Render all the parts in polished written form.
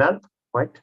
Nant, what?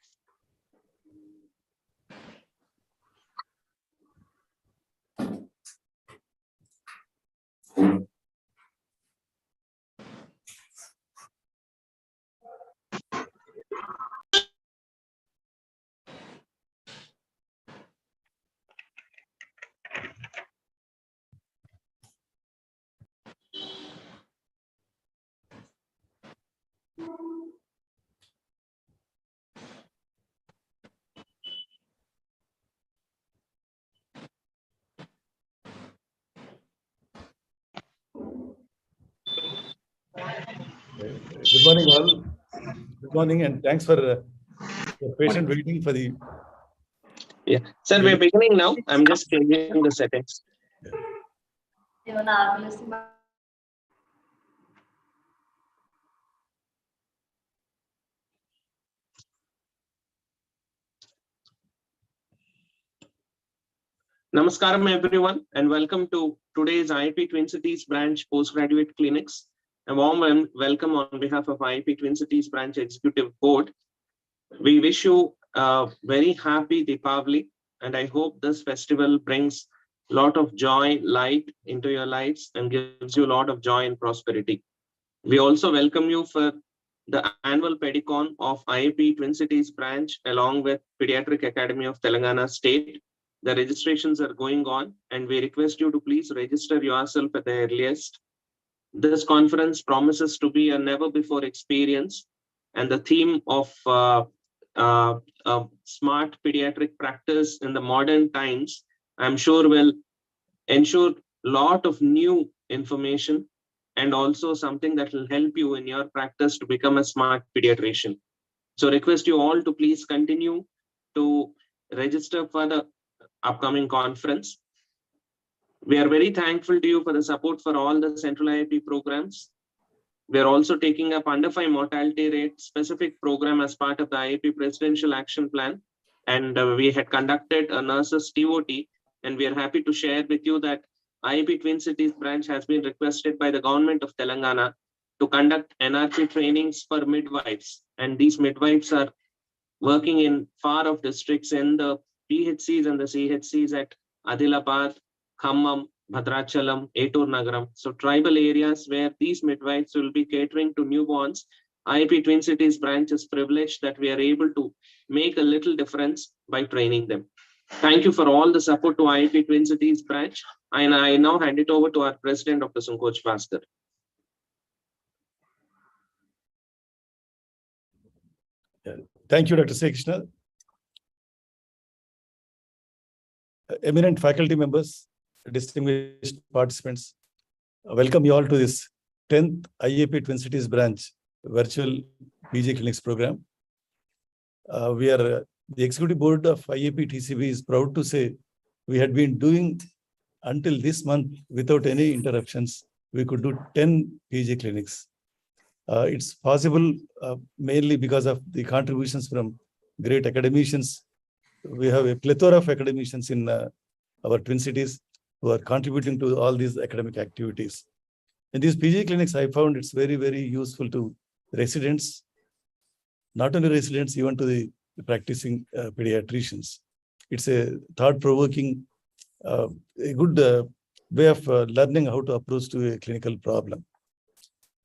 Good morning, all. Good morning, and thanks for your patient waiting for the. Yeah, sir, we're beginning now. I'm just changing the settings. Namaskaram, everyone, and welcome to today's IAP Twin Cities branch postgraduate clinics. A warm welcome on behalf of IAP Twin Cities branch executive board. We wish you a very happy Deepavali, and I hope this festival brings a lot of joy, light into your lives and gives you a lot of joy and prosperity. We also welcome you for the annual pedicon of IAP Twin Cities branch along with Pediatric Academy of Telangana State. The registrations are going on, and we request you to please register yourself at the earliest. This conference promises to be a never before experience, and the theme of smart pediatric practice in the modern times, I'm sure will ensure a lot of new information and also something that will help you in your practice to become a smart pediatrician. So request you all to please continue to register for the upcoming conference. We are very thankful to you for the support for all the central IAP programs. We are also taking up under 5 mortality rate specific program as part of the IAP Presidential Action Plan. And we had conducted a nurses TOT, and we are happy to share with you that IAP Twin Cities branch has been requested by the government of Telangana to conduct NRP trainings for midwives. And these midwives are working in far-off districts in the PHCs and the CHCs at Adilabad, Khammam, Bhadrachalam, Etur Nagaram. So tribal areas where these midwives will be catering to newborns. IAP Twin Cities branch is privileged that we are able to make a little difference by training them. Thank you for all the support to IAP Twin Cities branch. And I now hand it over to our president, Dr. Sankoch Bhaskar. Thank you, Dr. C. Krishna. Eminent faculty members, distinguished participants, welcome you all to this 10th IAP Twin Cities branch virtual PG Clinics program. The executive board of IAP TCB is proud to say we had been doing until this month without any interruptions. We could do 10 PG clinics. It's possible mainly because of the contributions from great academicians. We have a plethora of academicians in our Twin Cities who are contributing to all these academic activities. In these PG clinics, I found it's very, very useful to residents, not only residents, even to the practicing pediatricians. It's a thought-provoking, a good way of learning how to approach to a clinical problem.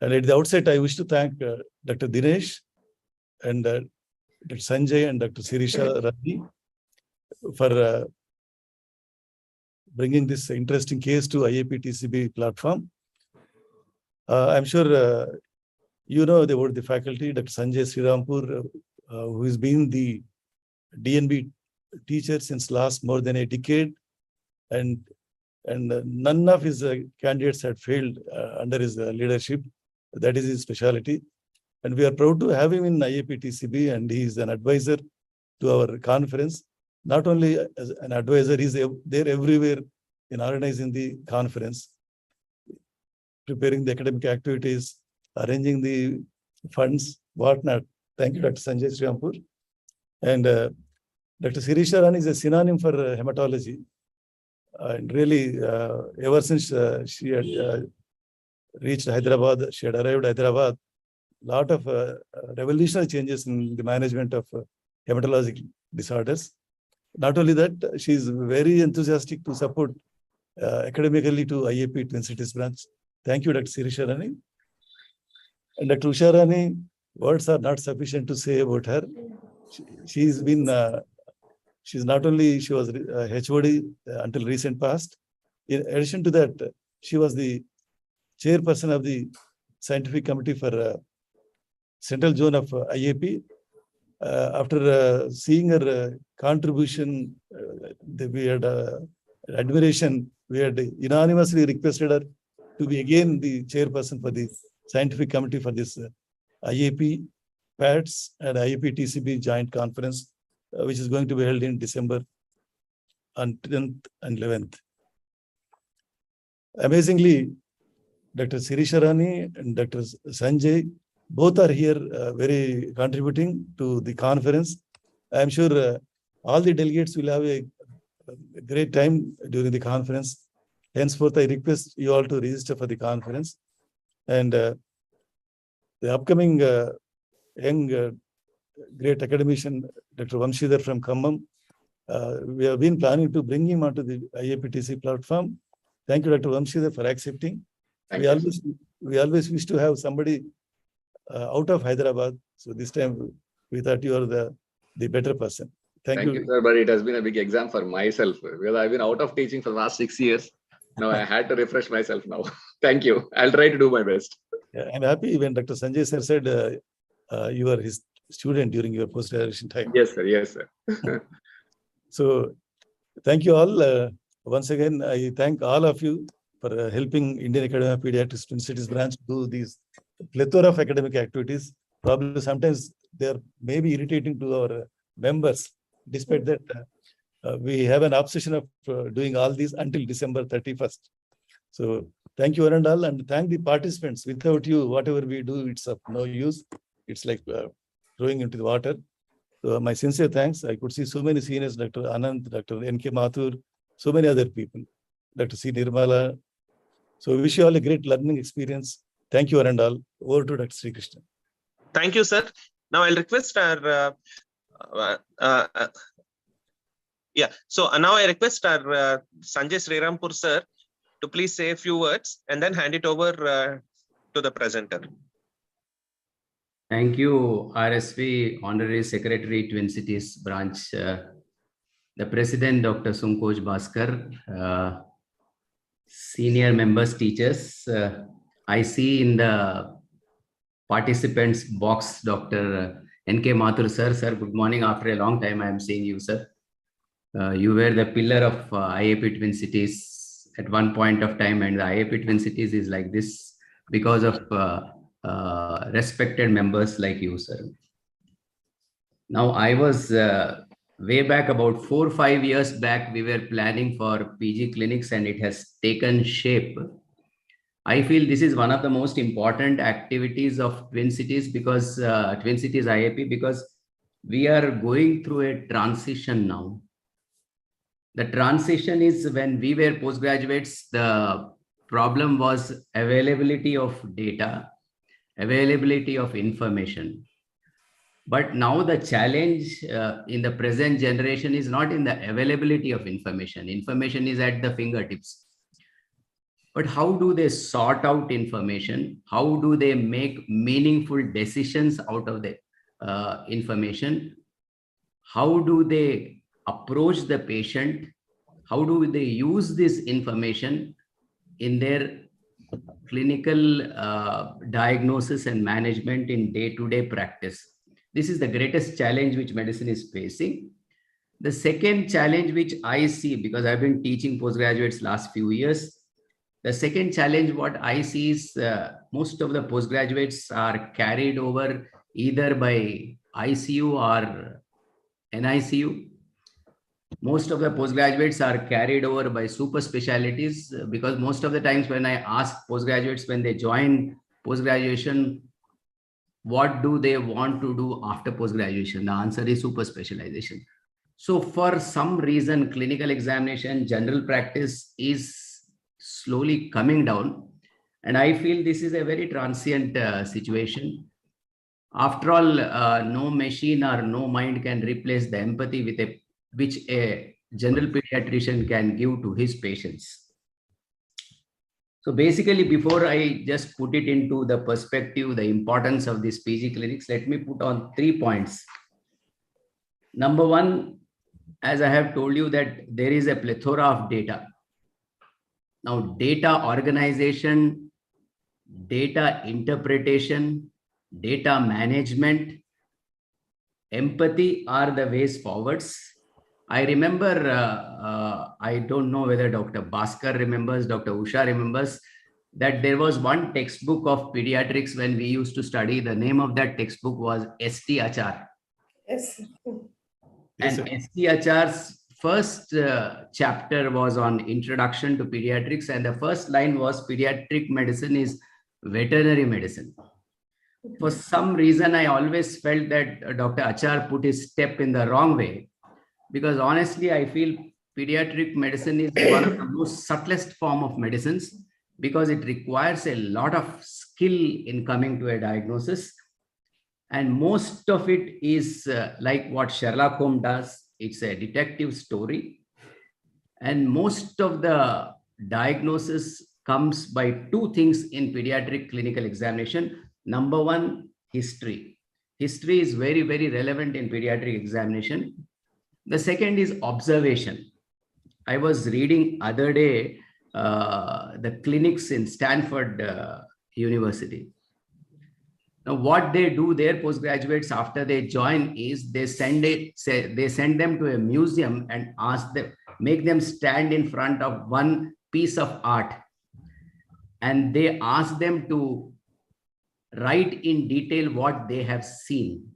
And at the outset, I wish to thank Dr. Dinesh and Dr. Sanjay and Dr. Sirisha Ravi for bringing this interesting case to IAP TCB platform. I'm sure you know about the faculty, Dr. Sanjay Srirampur, who has been the DNB teacher since last more than a decade, and none of his candidates had failed under his leadership. That is his specialty. And we are proud to have him in IAP TCB, and he is an advisor to our conference. Not only as an advisor, he's there everywhere in organizing the conference, preparing the academic activities, arranging the funds, whatnot. Thank you, Dr. Sanjay Srirampur. And Dr. Sirisha Rani is a synonym for hematology. And really, ever since she had reached Hyderabad, she had arrived Hyderabad, lot of revolutionary changes in the management of hematologic disorders. Not only that, she is very enthusiastic to support academically to IAP Twin Cities branch. Thank you, Dr. Sirisha Rani. And Dr. Usha Rani, words are not sufficient to say about her. She's been, she's not only, she was HOD until recent past. In addition to that, she was the chairperson of the scientific committee for Central Zone of IAP. After seeing her contribution, we had admiration. We had unanimously requested her to be again the chairperson for the scientific committee for this IAP, PATS, and IAP TCB joint conference, which is going to be held in December on 10th and 11th. Amazingly, Dr. Sirisha Rani and Dr. Sanjay, both are here very contributing to the conference. I am sure all the delegates will have a great time during the conference. Henceforth, I request you all to register for the conference. And the upcoming young great academician, Dr. Vamshidhar from Khammam, we have been planning to bring him onto the IAPTC platform. Thank you, Dr. Vamshidhar, for accepting. We always wish to have somebody out of Hyderabad. So this time we thought you are the better person. Thank you, sir. But it has been a big exam for myself because I've been out of teaching for the last 6 years. Now I had to refresh myself now. Thank you. I'll try to do my best. Yeah, I'm happy when Dr. Sanjay sir said you were his student during your post-graduation time. Yes, sir. Yes, sir. So thank you all. Once again, I thank all of you for helping Indian Academy of Pediatrics Twin Cities branch do these plethora of academic activities. Probably sometimes they are maybe irritating to our members. Despite that, we have an obsession of doing all these until December 31st. So thank you, Arundal, and thank the participants. Without you, whatever we do, it's of no use. It's like throwing into the water. So my sincere thanks. I could see so many seniors, Dr. Anand, Dr. N.K. Mathur, so many other people, Dr. C. Nirmala. So I wish you all a great learning experience. Thank you, Arundal. Over to Dr. Sri Krishna. Thank you, sir. Now I'll request our now I request our Sanjay Srirampur sir to please say a few words and then hand it over to the presenter. Thank you, RSV Honorary Secretary, Twin Cities Branch, the President, Dr. Sunkoj Bhaskar, senior members, teachers. I see in the participants box, Dr. N.K. Mathur sir. Sir, good morning. After a long time, I am seeing you, sir. You were the pillar of IAP Twin Cities at one point of time, and the IAP Twin Cities is like this because of respected members like you, sir. Now, I was way back about 4 or 5 years back, we were planning for PG Clinics and it has taken shape. I feel this is one of the most important activities of Twin Cities because Twin Cities IAP, because we are going through a transition now. The transition is when we were postgraduates, the problem was availability of data, availability of information. But now the challenge in the present generation is not in the availability of information. Information is at the fingertips. But how do they sort out information? How do they make meaningful decisions out of the information? How do they approach the patient? How do they use this information in their clinical diagnosis and management in day-to-day practice? This is the greatest challenge which medicine is facing. The second challenge which I see, because I've been teaching postgraduates last few years, the second challenge what I see is most of the postgraduates are carried over either by ICU or NICU. Most of the postgraduates are carried over by super specialties because most of the times when I ask postgraduates when they join post-graduation, what do they want to do after post-graduation? The answer is super specialization. So for some reason, clinical examination, general practice is slowly coming down. And I feel this is a very transient situation. After all, no machine or no mind can replace the empathy which a general pediatrician can give to his patients. So basically, before I just put it into the perspective, the importance of these PG clinics, let me put on 3 points. Number one, as I have told you, that there is a plethora of data. Now, data organization, data interpretation, data management, empathy are the ways forwards. I remember, I don't know whether Dr. Bhaskar remembers, Dr. Usha remembers, that there was one textbook of pediatrics when we used to study. The name of that textbook was S.T. Achar. Yes. Yes, And sir. S.T. Achar's first chapter was on introduction to pediatrics. And the first line was, pediatric medicine is veterinary medicine. For some reason, I always felt that Dr. Achar put his step in the wrong way, because honestly, I feel pediatric medicine is one of the most subtlest form of medicines, because it requires a lot of skill in coming to a diagnosis. And most of it is like what Sherlock Holmes does. It's a detective story. And most of the diagnosis comes by two things in pediatric clinical examination. Number one, history. History is very, very relevant in pediatric examination. The second is observation. I was reading other day the clinics in Stanford University. Now, what they do, their postgraduates, after they join, is they send them to a museum and make them stand in front of one piece of art, and they ask them to write in detail what they have seen.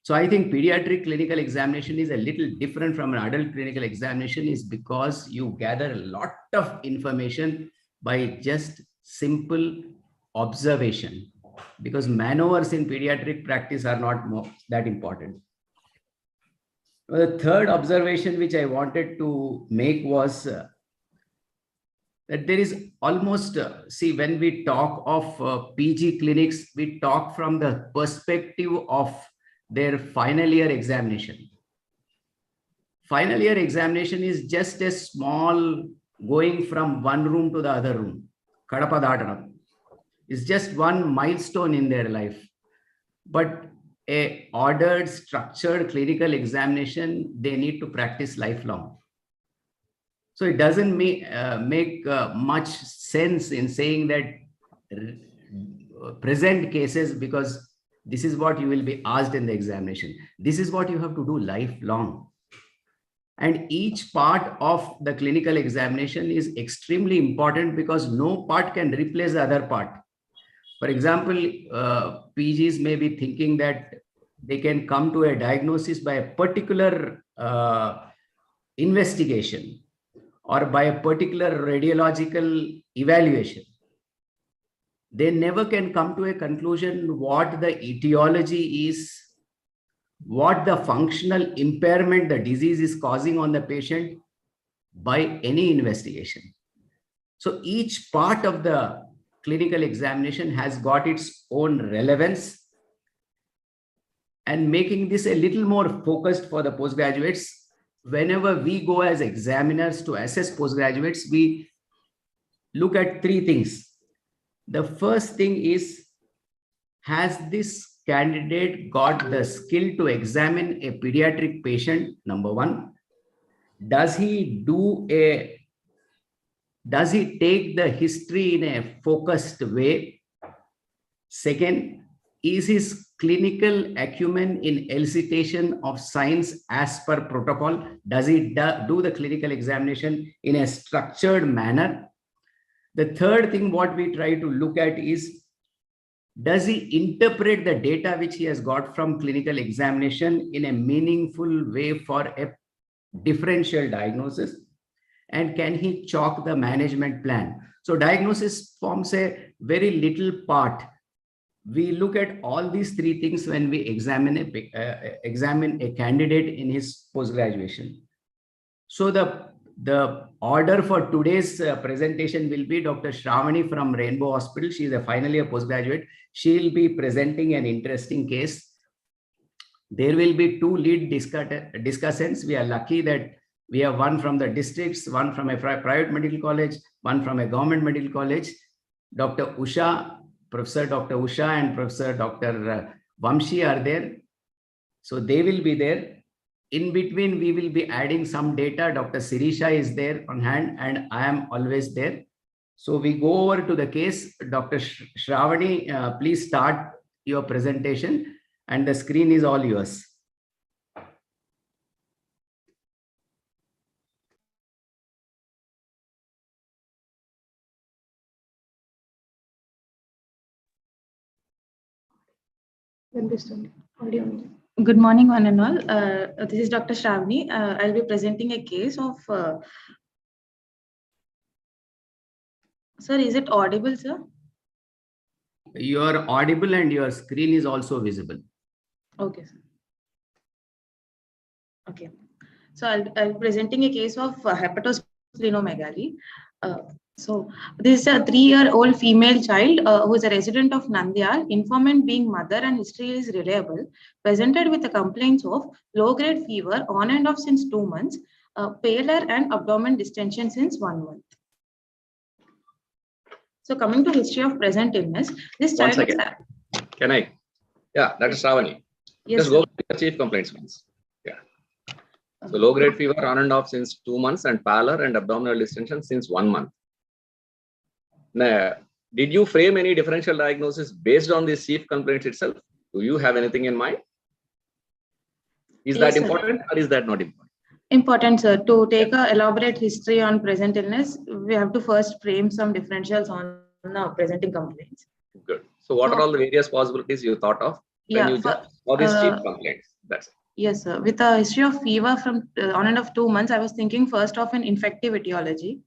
So I think pediatric clinical examination is a little different from an adult clinical examination, is because you gather a lot of information by just simple observation, because maneuvers in pediatric practice are not that important. The third observation which I wanted to make was that there is almost, see, when we talk of PG clinics, we talk from the perspective of their final year examination. Final year examination is just a small going from one room to the other room. Kadapa Datanam. It's just one milestone in their life. But a ordered, structured clinical examination, they need to practice lifelong. So it doesn't make much sense in saying that present cases, because this is what you will be asked in the examination. This is what you have to do lifelong. And each part of the clinical examination is extremely important, because no part can replace the other part. For example, PGs may be thinking that they can come to a diagnosis by a particular investigation or by a particular radiological evaluation. They never can come to a conclusion what the etiology is, what the functional impairment the disease is causing on the patient by any investigation. So each part of the clinical examination has got its own relevance, and making this a little more focused for the postgraduates. Whenever we go as examiners to assess postgraduates, we look at three things. The first thing is, has this candidate got the skill to examine a pediatric patient? Number one. Does he take the history in a focused way? Second, is his clinical acumen in elicitation of signs as per protocol? Does he do the clinical examination in a structured manner? The third thing what we try to look at is, does he interpret the data which he has got from clinical examination in a meaningful way for a differential diagnosis? And can he chalk the management plan? So diagnosis forms a very little part. We look at all these three things when we examine a candidate in his post-graduation. So the The order for today's presentation will be Dr. Shravani from Rainbow Hospital. She is a final year postgraduate. She will be presenting an interesting case. There will be two lead discussants. We are lucky that we have one from the districts, one from a private medical college, one from a government medical college. Dr. Usha, Professor Dr. Usha and Professor Dr. Vamshi are there. So they will be there. In between, we will be adding some data. Dr. Sirisha is there on hand and I am always there. So we go over to the case. Dr. Shravani, please start your presentation and the screen is all yours. Good morning, one and all. This is Dr. Shravani. I'll be presenting a case of. Sir, is it audible, sir? You are audible and your screen is also visible. Okay, sir. Okay. So I'll be presenting a case of hepatosplenomegaly. So this is a 3-year-old female child who is a resident of Nandyal, informant being mother and history is reliable, presented with the complaints of low-grade fever on and off since 2 months, pallor and abdomen distension since 1 month. So coming to history of present illness, this child. 1 second. Can I? Yeah, Dr. Shravani. Yes, Just go to the chief complaints once. Yeah. So low-grade fever on and off since 2 months and pallor and abdominal distension since 1 month. Now, did you frame any differential diagnosis based on this chief complaints itself? Do you have anything in mind? Is Yes, that sir. important or is that not important? Important, sir. To take a elaborate history on present illness, we have to first frame some differentials on presenting complaints. Good. So what are all the various possibilities you thought of when you just saw these chief complaints? That's it. Yes, sir. With a history of fever from on and off 2 months, I was thinking first of an infective etiology.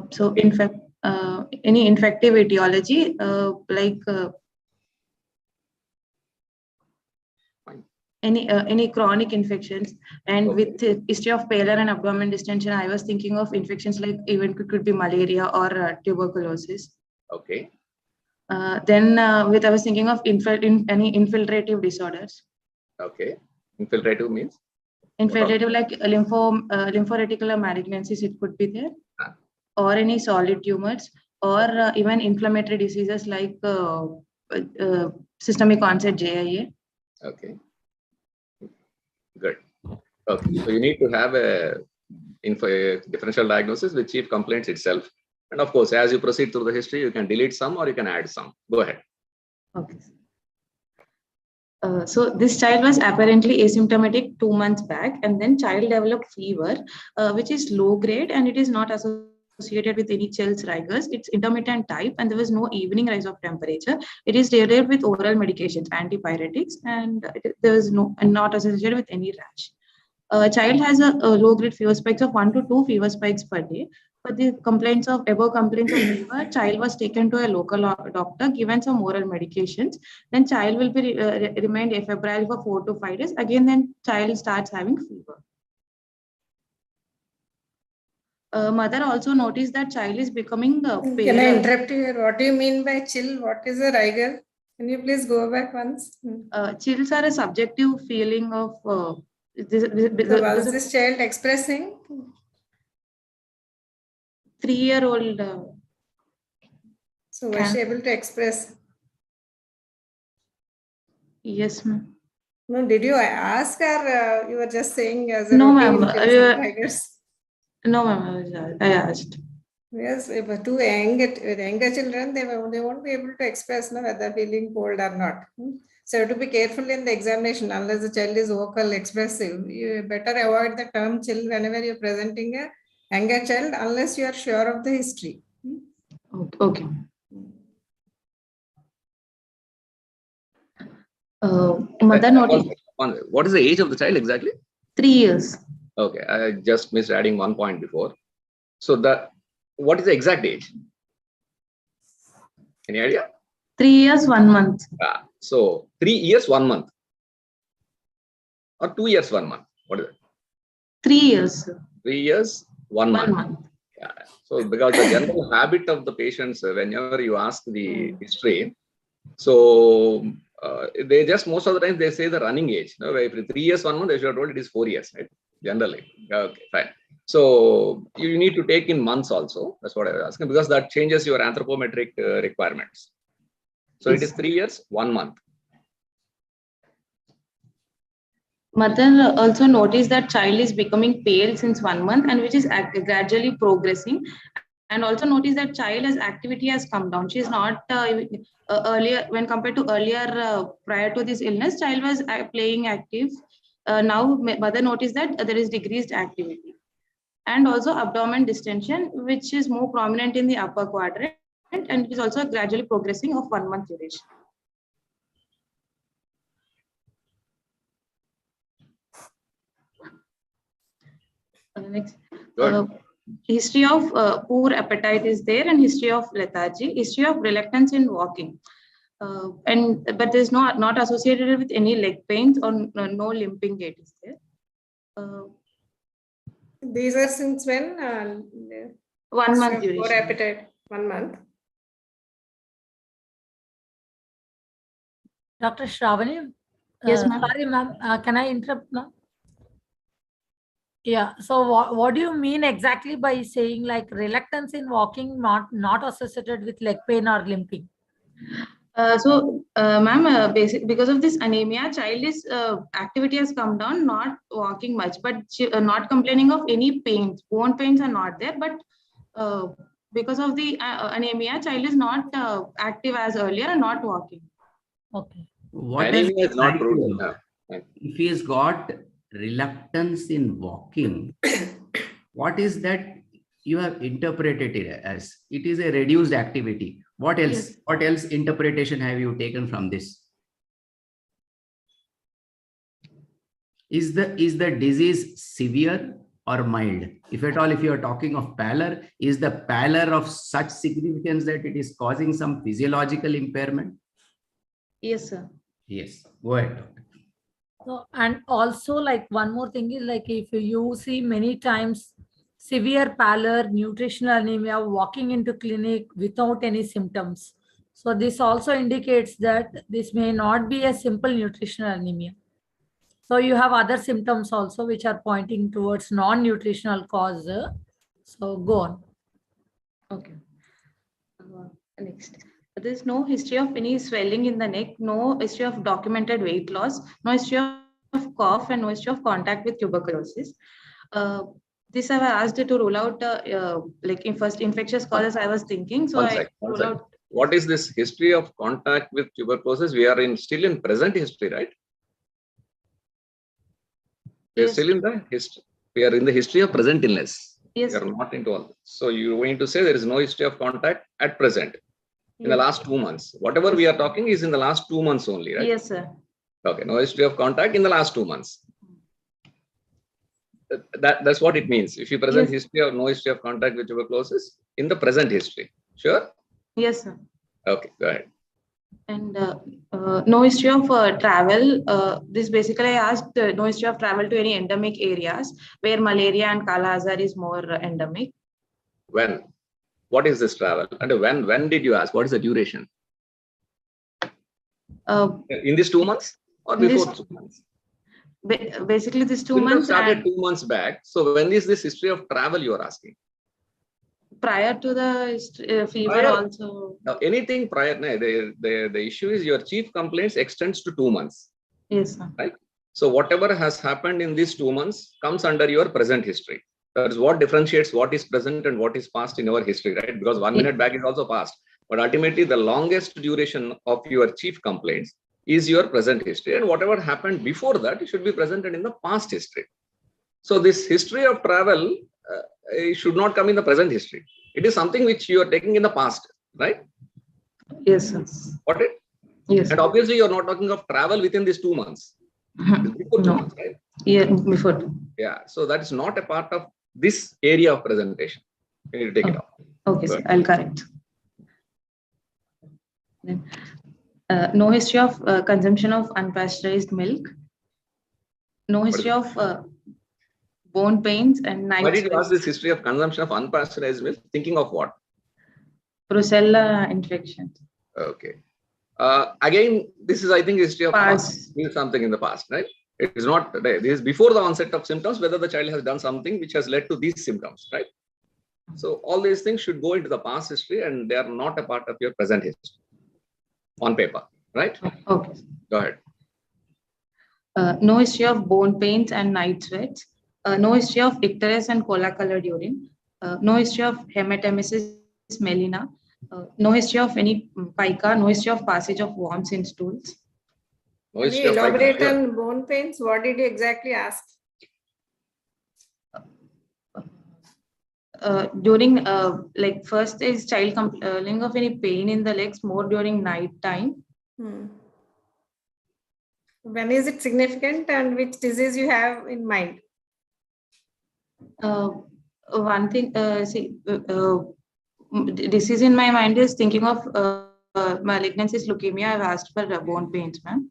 So in fact, any infective etiology like any chronic infections, and with history of pallor and abdomen distension, I was thinking of infections like even could be malaria or tuberculosis. Okay. Then I was thinking of any infiltrative disorders. Okay. Infiltrative means? Infiltrative like lymphoreticular malignancies, it could be there. Or any solid tumors, or even inflammatory diseases like systemic onset JIA. Okay. Good. Okay. So you need to have a differential diagnosis with chief complaints itself. And of course, as you proceed through the history, you can delete some or you can add some. Go ahead. Okay. So this child was apparently asymptomatic 2 months back, and then child developed fever, which is low grade and it is not associated with any chills, rigors. It's intermittent type and there was no evening rise of temperature. It is treated with oral medications, antipyretics, and there was not associated with any rash. Child has a low grade fever spikes of 1 to 2 fever spikes per day. For the complaints of fever, child was taken to a local doctor, given some oral medications. Then child will be remained afebrile for 4 to 5 days. Again, then child starts having fever. Mother also noticed that child is becoming pale. Can I interrupt you here? What do you mean by chill? What is a rigor? Can you please go back once? Chills are a subjective feeling of. So was this child expressing? 3-year-old. So was she able to express? Yes, ma'am. No, did you ask her? You were just saying as a no, routine ma'am. No, ma'am. I asked. Yes, but to younger children, they won't be able to express whether feeling cold or not. So to be careful in the examination, unless the child is vocal, expressive, you better avoid the term chill whenever you're presenting a younger child, unless you are sure of the history. Okay. Mother noticed. What is the age of the child exactly? 3 years. Okay, I just missed adding 1 point before. So what is the exact age? Any idea? 3 years, 1 month. So 3 years, 1 month. Or 2 years, 1 month. What is it? 3 years. 3 years, 1 1 month. month. Yeah. So because the general habit of the patients, whenever you ask the history, so they just most of the time they say the running age. No, if 3 years, 1 month, they should have told it is 4 years, right? Generally. Okay, fine. So you need to take in months also. That's what I was asking, because that changes your anthropometric requirements. So Yes. it is 3 years, 1 month. Mother also noticed that child is becoming pale since 1 month and which is gradually progressing. And also notice that child as activity has come down. She is not earlier, when compared to earlier prior to this illness, child was playing active. Now mother noticed that there is decreased activity. And also abdomen distension, which is more prominent in the upper quadrant, and it is also gradually progressing of 1 month duration. Next. History of poor appetite is there, and history of lethargy, history of reluctance in walking, but there's not associated with any leg pains or no limping gait is there. These are since when? 1 month duration. Poor appetite, 1 month. Dr. Shravani? Yes, ma'am. Sorry, ma'am. Can I interrupt now? Yeah. So what do you mean exactly by saying like reluctance in walking not associated with leg pain or limping? Ma'am, because of this anemia, child is activity has come down, not walking much, but she, not complaining of any pains. Bone pains are not there, but because of the anemia, child is not active as earlier and not walking. Okay. What Anemia does is not that proven. do? If he's got reluctance in walking, what is that you have interpreted it as? It is a reduced activity. What else? Yes. What else interpretation have you taken from this? Is the disease severe or mild? If at all, if you are talking of pallor, is the pallor of such significance that it is causing some physiological impairment? Yes, sir. Yes. Go ahead, doctor. So, and also like one more thing is like if you see many times severe pallor, nutritional anemia, walking into clinic without any symptoms. So this also indicates that this may not be a simple nutritional anemia. So you have other symptoms also which are pointing towards non-nutritional cause. So go on. Okay. Next. There is no history of any swelling in the neck, no history of documented weight loss, no history of cough, and no history of contact with tuberculosis. This I was asked to rule out like in first infectious causes I was thinking. So I rule out. What is this history of contact with tuberculosis? We are still in present history, right? We are still in the history. We are in the history of present illness. Yes. We are not into all this. So you're going to say there is no history of contact at present in the last 2 months. Whatever we are talking is in the last 2 months only, right? Yes, sir. Okay, no history of contact in the last 2 months. That's what it means. If you present history or no history of contact with tuberculosis in the present history. Sure? Yes, sir. Okay, go ahead. And no history of travel. This basically I asked no history of travel to any endemic areas where malaria and Kala Azar is more endemic. When? What is this travel? And when did you ask? What is the duration? In these 2 months or before 2 months? Basically, this 2 months started 2 months back. So when is this history of travel you are asking? Prior to the fever also. Now, anything prior, the issue is your chief complaints extends to 2 months. Yes, sir. Right? So whatever has happened in these 2 months comes under your present history. That is what differentiates what is present and what is past in our history, right? Because 1 minute back is also past. But ultimately, the longest duration of your chief complaints is your present history. And whatever happened before that should be presented in the past history. So this history of travel should not come in the present history. It is something which you are taking in the past, right? Yes, sir. Got it? Yes. And obviously, you are not talking of travel within these 2 months. Before 2 months, right? Yeah, before. Yeah. So that is not a part of this area of presentation. You need to take it off. Okay, sir. I'll correct. Then, no history of consumption of unpasteurized milk. No history of bone pains, and night Why did you ask sweats. this history of consumption of unpasteurized milk? Thinking of what? Brucella infection. Okay. Again, this is, I think, history of Past. something in the past, right? It is not, this is before the onset of symptoms, whether the child has done something which has led to these symptoms, right? So all these things should go into the past history and they are not a part of your present history on paper, right? Okay. Go ahead. No history of bone pains and night sweats. No history of icterus and cola-colored urine. No history of hematemesis melina. No history of any pica. No history of passage of worms in stools. No Can history you of elaborate pica. on bone pains? What did you exactly ask? During like first is child complaining of any pain in the legs more during night time. When is it significant and which disease you have in mind? One thing, disease in my mind is thinking of malignancies, leukemia. I've asked for bone pains, ma'am.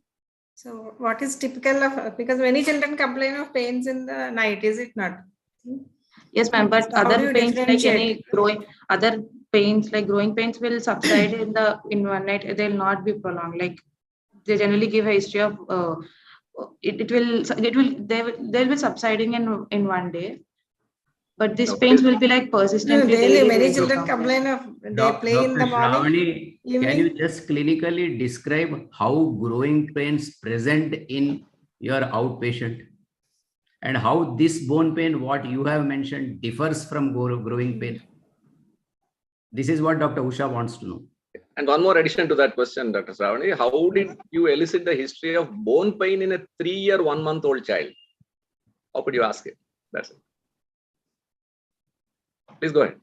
So what is typical of, because many children complain of pains in the night, is it not? Yes, ma'am, but So other pains like any growing pains will subside in one night. They will not be prolonged. Like they generally give a history of they'll be subsiding in one day. But these pains will be like persistently. Daily, many children complain of they play in the Dr. morning. Shravani, can you just clinically describe how growing pains present in your outpatient and how this bone pain, what you have mentioned, differs from growing pain? This is what Dr. Usha wants to know. And one more addition to that question, Dr. Shravani, how did you elicit the history of bone pain in a 3-year, 1-month-old child? How could you ask it? That's it. Please go ahead.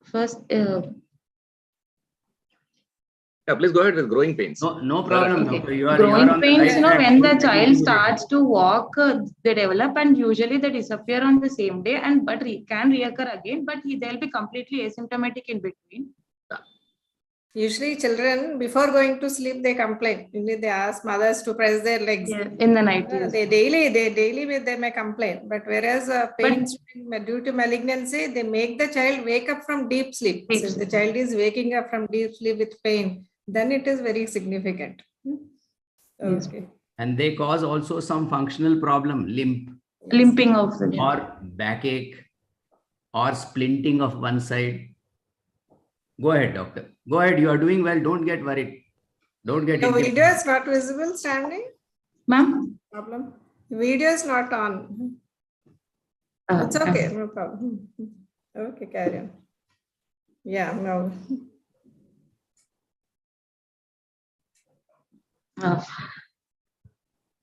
First, yeah, please go ahead with growing pains. No problem, doctor. You are growing on the pains, right track. when the child starts to walk, they develop and usually they disappear on the same day, and but can reoccur again, but they'll be completely asymptomatic in between. Usually children, before going to sleep, they complain. They ask mothers to press their legs. Yeah, in the night. Yes. They may complain. But whereas pains due to malignancy, they make the child wake up from deep sleep. So if the child is waking up from deep sleep with pain, then it is very significant. Okay. And they cause also some functional problem, limping of the or backache or splinting of one side. Go ahead, doctor. Go ahead. You are doing well. Don't get worried. Don't get The video is not visible standing? Ma'am? Problem. The video is not on. It's okay. No problem. Okay, carry on. Yeah, no.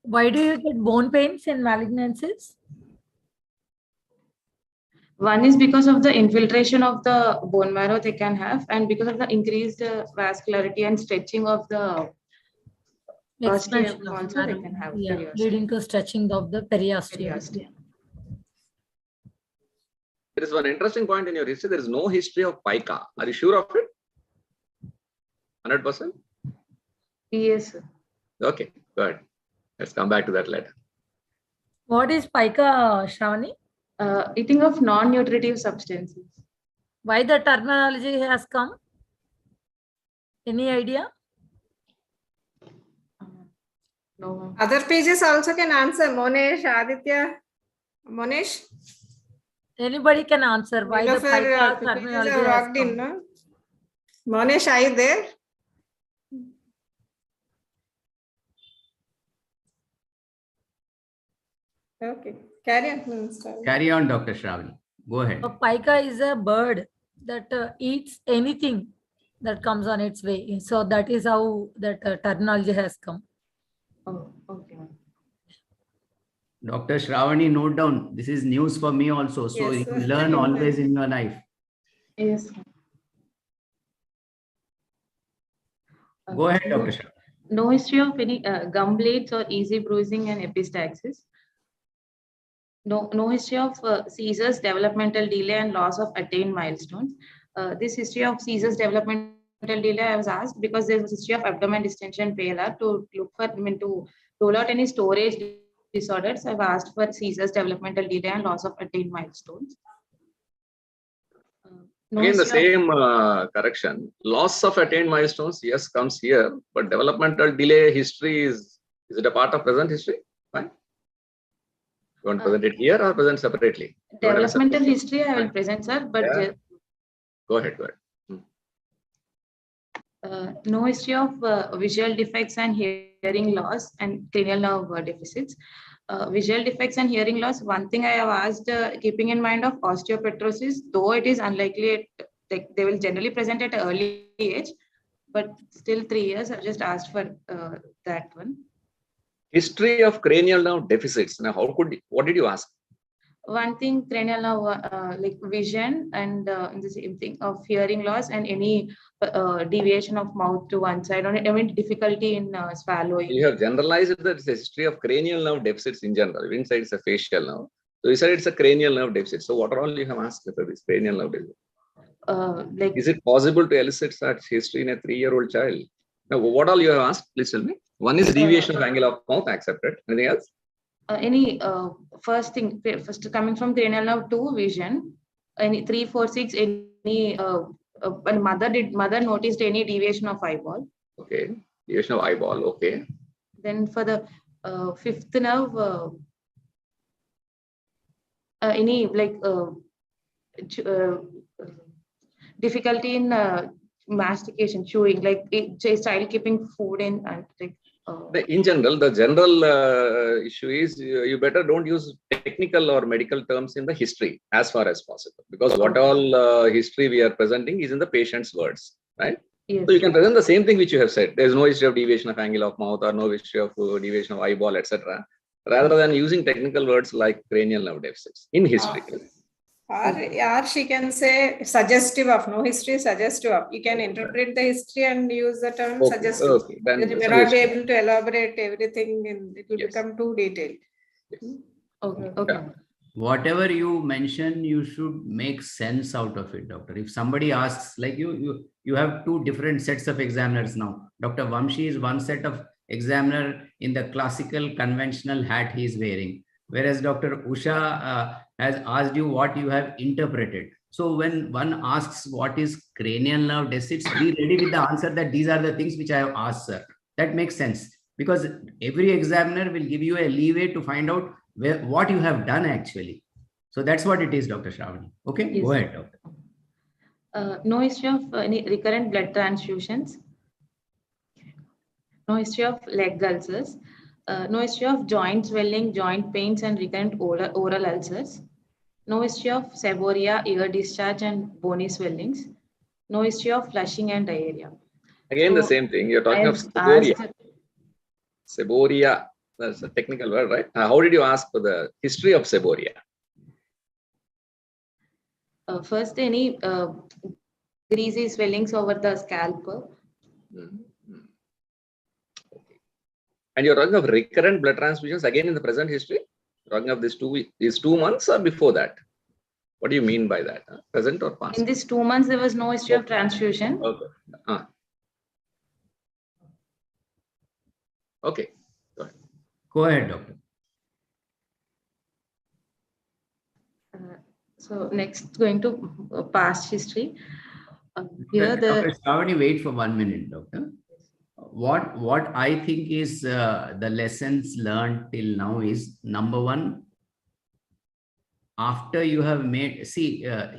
Why do you get bone pains and malignancies? One is because of the infiltration of the bone marrow they can have, and because of the increased vascularity and stretching of the Expansion osteum of also marrow. they can have. Yeah, leading to stretching of the periosteum. There is one interesting point in your history. There is no history of pica. Are you sure of it? 100%? Yes, sir. Okay, good. Let's come back to that later. What is pica, Shravani? Eating of non-nutritive substances. Why the terminology has come? Any idea? No. Other pages also can answer. Monesh, Aditya, Monesh. Anybody can answer why the pica terminology has come. No? Monesh, are you there? Okay, carry on. Carry on, Dr. Shravani. Go ahead. A pica is a bird that eats anything that comes on its way. So that is how that terminology has come. Oh, okay. Dr. Shravani, note down. This is news for me also. So Yes, you learn always in your life. Yes. Go ahead, Dr. Shravani. No history of any gum bleeds or easy bruising and epistaxis. No history of seizures, developmental delay, and loss of attained milestones. This history of seizures, developmental delay I was asked because there's a history of abdomen distension PLR to look for, to rule out any storage disorders. I've asked for seizures, developmental delay, and loss of attained milestones. Again, the same correction. Loss of attained milestones, yes, comes here, but developmental delay history is it a part of present history? Fine. You want to present it here or present separately? Developmental history I will present, sir, but go ahead. No history of visual defects and hearing loss and cranial nerve deficits. Visual defects and hearing loss, one thing I have asked, keeping in mind of osteopetrosis, though it is unlikely, they will generally present at an early age, but still 3 years, I've just asked for that one. History of cranial nerve deficits. Now, what did you ask? One thing, cranial nerve, like vision, and the same thing of hearing loss and any deviation of mouth to one side, or I mean difficulty in swallowing. You have generalized that it's a history of cranial nerve deficits in general. You didn't say it's a facial nerve. So you said it's a cranial nerve deficit. So what all you have asked for this cranial nerve deficit? Like, is it possible to elicit such history in a 3-year-old child? Now, what all you have asked? Please tell me. One is deviation of angle of mouth, accepted. Anything else? Any first coming from cranial nerve to vision, any 3, 4, 6, any mother noticed any deviation of eyeball. Okay, deviation of eyeball. Okay. Then for the fifth nerve, any like difficulty in mastication, chewing, like child keeping food in like. In general, the general issue is you better don't use technical or medical terms in the history as far as possible, because what all history we are presenting is in the patient's words, right? Yes. So you can present the same thing which you have said. There is no history of deviation of angle of mouth or no history of deviation of eyeball, etc., rather than using technical words like cranial nerve deficits in history. Or she can say suggestive of, no history, suggestive of. You can interpret the history and use the term suggestive. Okay. Then you may not be able to elaborate everything, and it will become too detailed. Yes. Okay. Okay. Whatever you mention, you should make sense out of it, doctor. If somebody asks, like you have 2 different sets of examiners now. Dr. Vamshi is one set of examiner in the classical conventional hat he is wearing, whereas Dr. Usha has asked you what you have interpreted. So when one asks what is cranial nerve deficits, be ready with the answer that these are the things which I have asked, sir. That makes sense, because every examiner will give you a leeway to find out what you have done actually. So that's what it is, Dr. Shravani. Okay, yes. Go ahead, doctor. No history of any recurrent blood transfusions. No history of leg ulcers. No history of joint swelling, joint pains, and recurrent oral ulcers. No history of seborrhea, ear discharge, and bony swellings. No history of flushing and diarrhea. Again, so the same thing. You're talking of seborrhea. Seborrhea, that's a technical word, right? How did you ask for the history of seborrhea? First, any greasy swellings over the scalp. Okay. And you're talking of recurrent blood transfusions again in the present history? You're talking of these 2 months or before that? What do you mean by that? Present or past? In these 2 months, there was no history of transfusion. Okay. Okay. Go ahead, doctor. So next, going to past history. Here Dr. Shravani, wait for 1 minute, doctor. What I think is the lessons learned till now is, number 1, after you have made,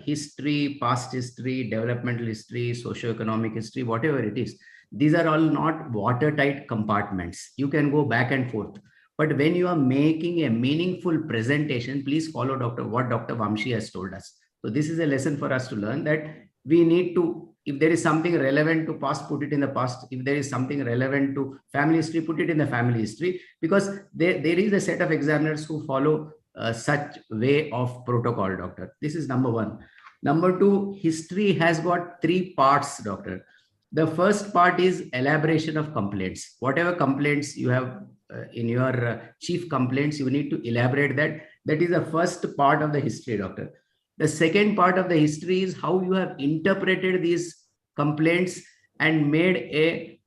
history, past history, developmental history, socioeconomic history, whatever it is, these are all not watertight compartments. You can go back and forth. But when you are making a meaningful presentation, please follow what Dr. Vamshi has told us. So this is a lesson for us to learn, that we need to, if there is something relevant to past, put it in the past. If there is something relevant to family history, put it in the family history, because there is a set of examiners who follow such way of protocol, doctor. This is number 1. Number 2, history has got 3 parts, doctor. The first part is elaboration of complaints. Whatever complaints you have in your chief complaints, you need to elaborate that. That is the first part of the history, doctor. The second part of the history is how you have interpreted these complaints and made a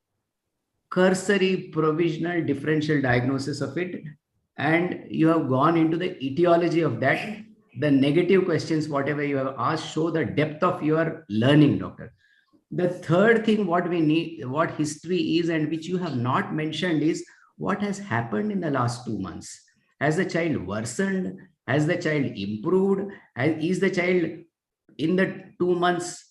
cursory provisional differential diagnosis of it, and you have gone into the etiology of that. The negative questions, whatever you have asked, show the depth of your learning, doctor. The third thing what we need, what history is and which you have not mentioned, is what has happened in the last 2 months. Has the child worsened? Has the child improved? Is the child in the 2 months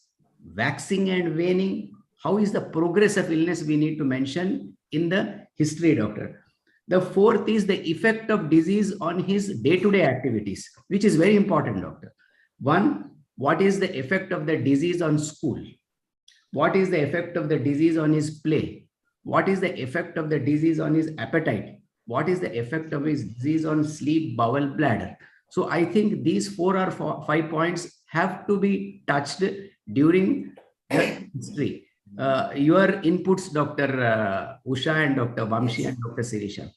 waxing and waning? How is the progress of illness? We need to mention in the history, doctor. The fourth is the effect of disease on his day-to-day activities, which is very important, doctor. One, what is the effect of the disease on school? What is the effect of the disease on his play? What is the effect of the disease on his appetite? What is the effect of his disease on sleep, bowel, bladder? So I think these 4 or 5 points have to be touched during the history. Your inputs, Dr. Usha and Dr. Vamshi and Dr. Sirisha.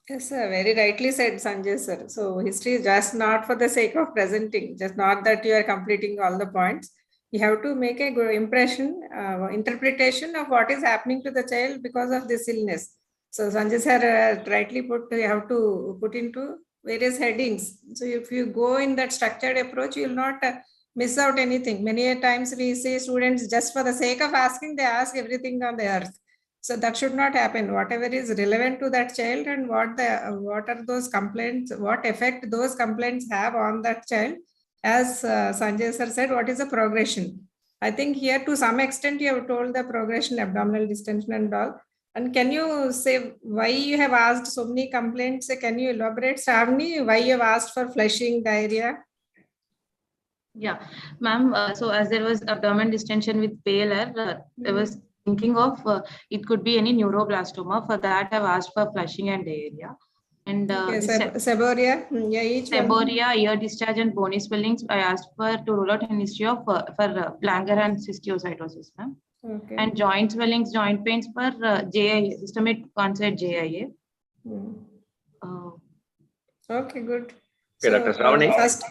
Yes, sir. Very rightly said, Sanjay, sir. So history is just not for the sake of presenting, just not that you are completing all the points. You have to make a good impression, interpretation of what is happening to the child because of this illness. So Sanjay sir rightly put, you have to put into various headings. So if you go in that structured approach, you will not miss out anything. Many a times we see students just for the sake of asking, they ask everything on the earth. So that should not happen. Whatever is relevant to that child and what are those complaints, what effect those complaints have on that child. As Sanjay sir said, what is the progression? I think here to some extent you have told the progression, abdominal distension and all. And can you say why you have asked so many complaints? Can you elaborate, Shravani, why you have asked for flushing, diarrhea? Yeah, ma'am. So as there was abdomen distension with pallor, I was thinking of it could be any neuroblastoma. For that, I've asked for flushing and diarrhea. And seborrhea, yeah, each seborrhea, one. ear discharge, and bony swellings. I asked to rule out an history of for Langerhans cysticercosis, ma'am. Okay. And joint swellings, joint pains for JIA, systemic concept JIA. Okay, good. Okay, So, Dr. Shravani. First,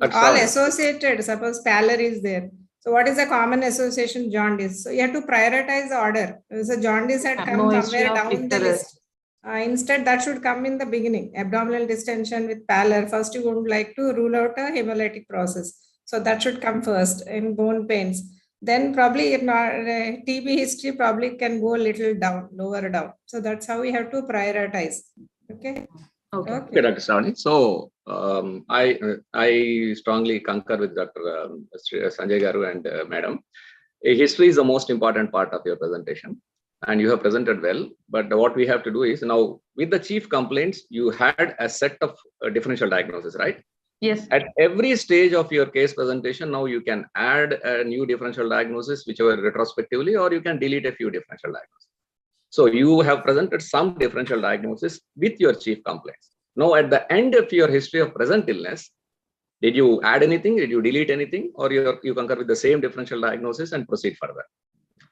all associated, suppose pallor is there. So what is the common association? Jaundice. So you have to prioritize the order. So jaundice had come somewhere down the list. Instead, that should come in the beginning. Abdominal distension with pallor. First, you would like to rule out a hemolytic process. So that should come first in bone pains. Then probably if not, TB history probably can go a little down, lower down. So that's how we have to prioritize. Okay. Okay, Dr. Shravani. So I strongly concur with Dr. Sanjay Garu and Madam. History is the most important part of your presentation, and you have presented well. But what we have to do is now, with the chief complaints, you had a set of differential diagnosis, right? Yes. At every stage of your case presentation, now you can add a new differential diagnosis, whichever retrospectively, or you can delete a few differential diagnoses. So you have presented some differential diagnosis with your chief complaints. Now, at the end of your history of present illness, did you add anything? Did you delete anything? Or you concur with the same differential diagnosis and proceed further?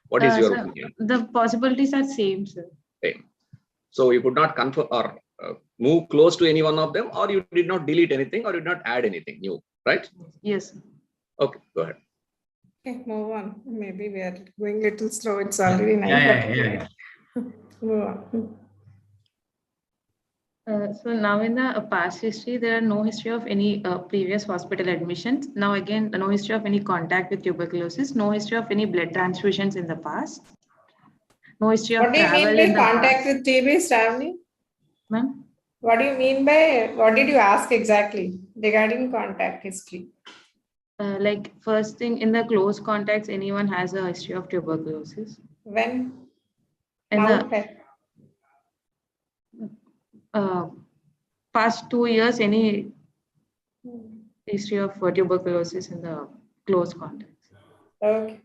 What is your opinion? The possibilities are same, sir. Same. So you could not confirm or move close to any one of them, or you did not delete anything, or you did not add anything new, right? Yes. Okay, go ahead. Okay, move on. Maybe we are going a little slow. It's already 9. Yeah. Move on. So now in the past history, there are no history of any previous hospital admissions. Now again, no history of any contact with tuberculosis, no history of any blood transfusions in the past. No history of travel. What do you mean by contact with TB, Shravani? Ma'am? What do you mean by, what did you ask exactly regarding contact history? Like first thing, in the close contacts, anyone has a history of tuberculosis. When? In the past 2 years, any history of tuberculosis in the close contacts. Okay.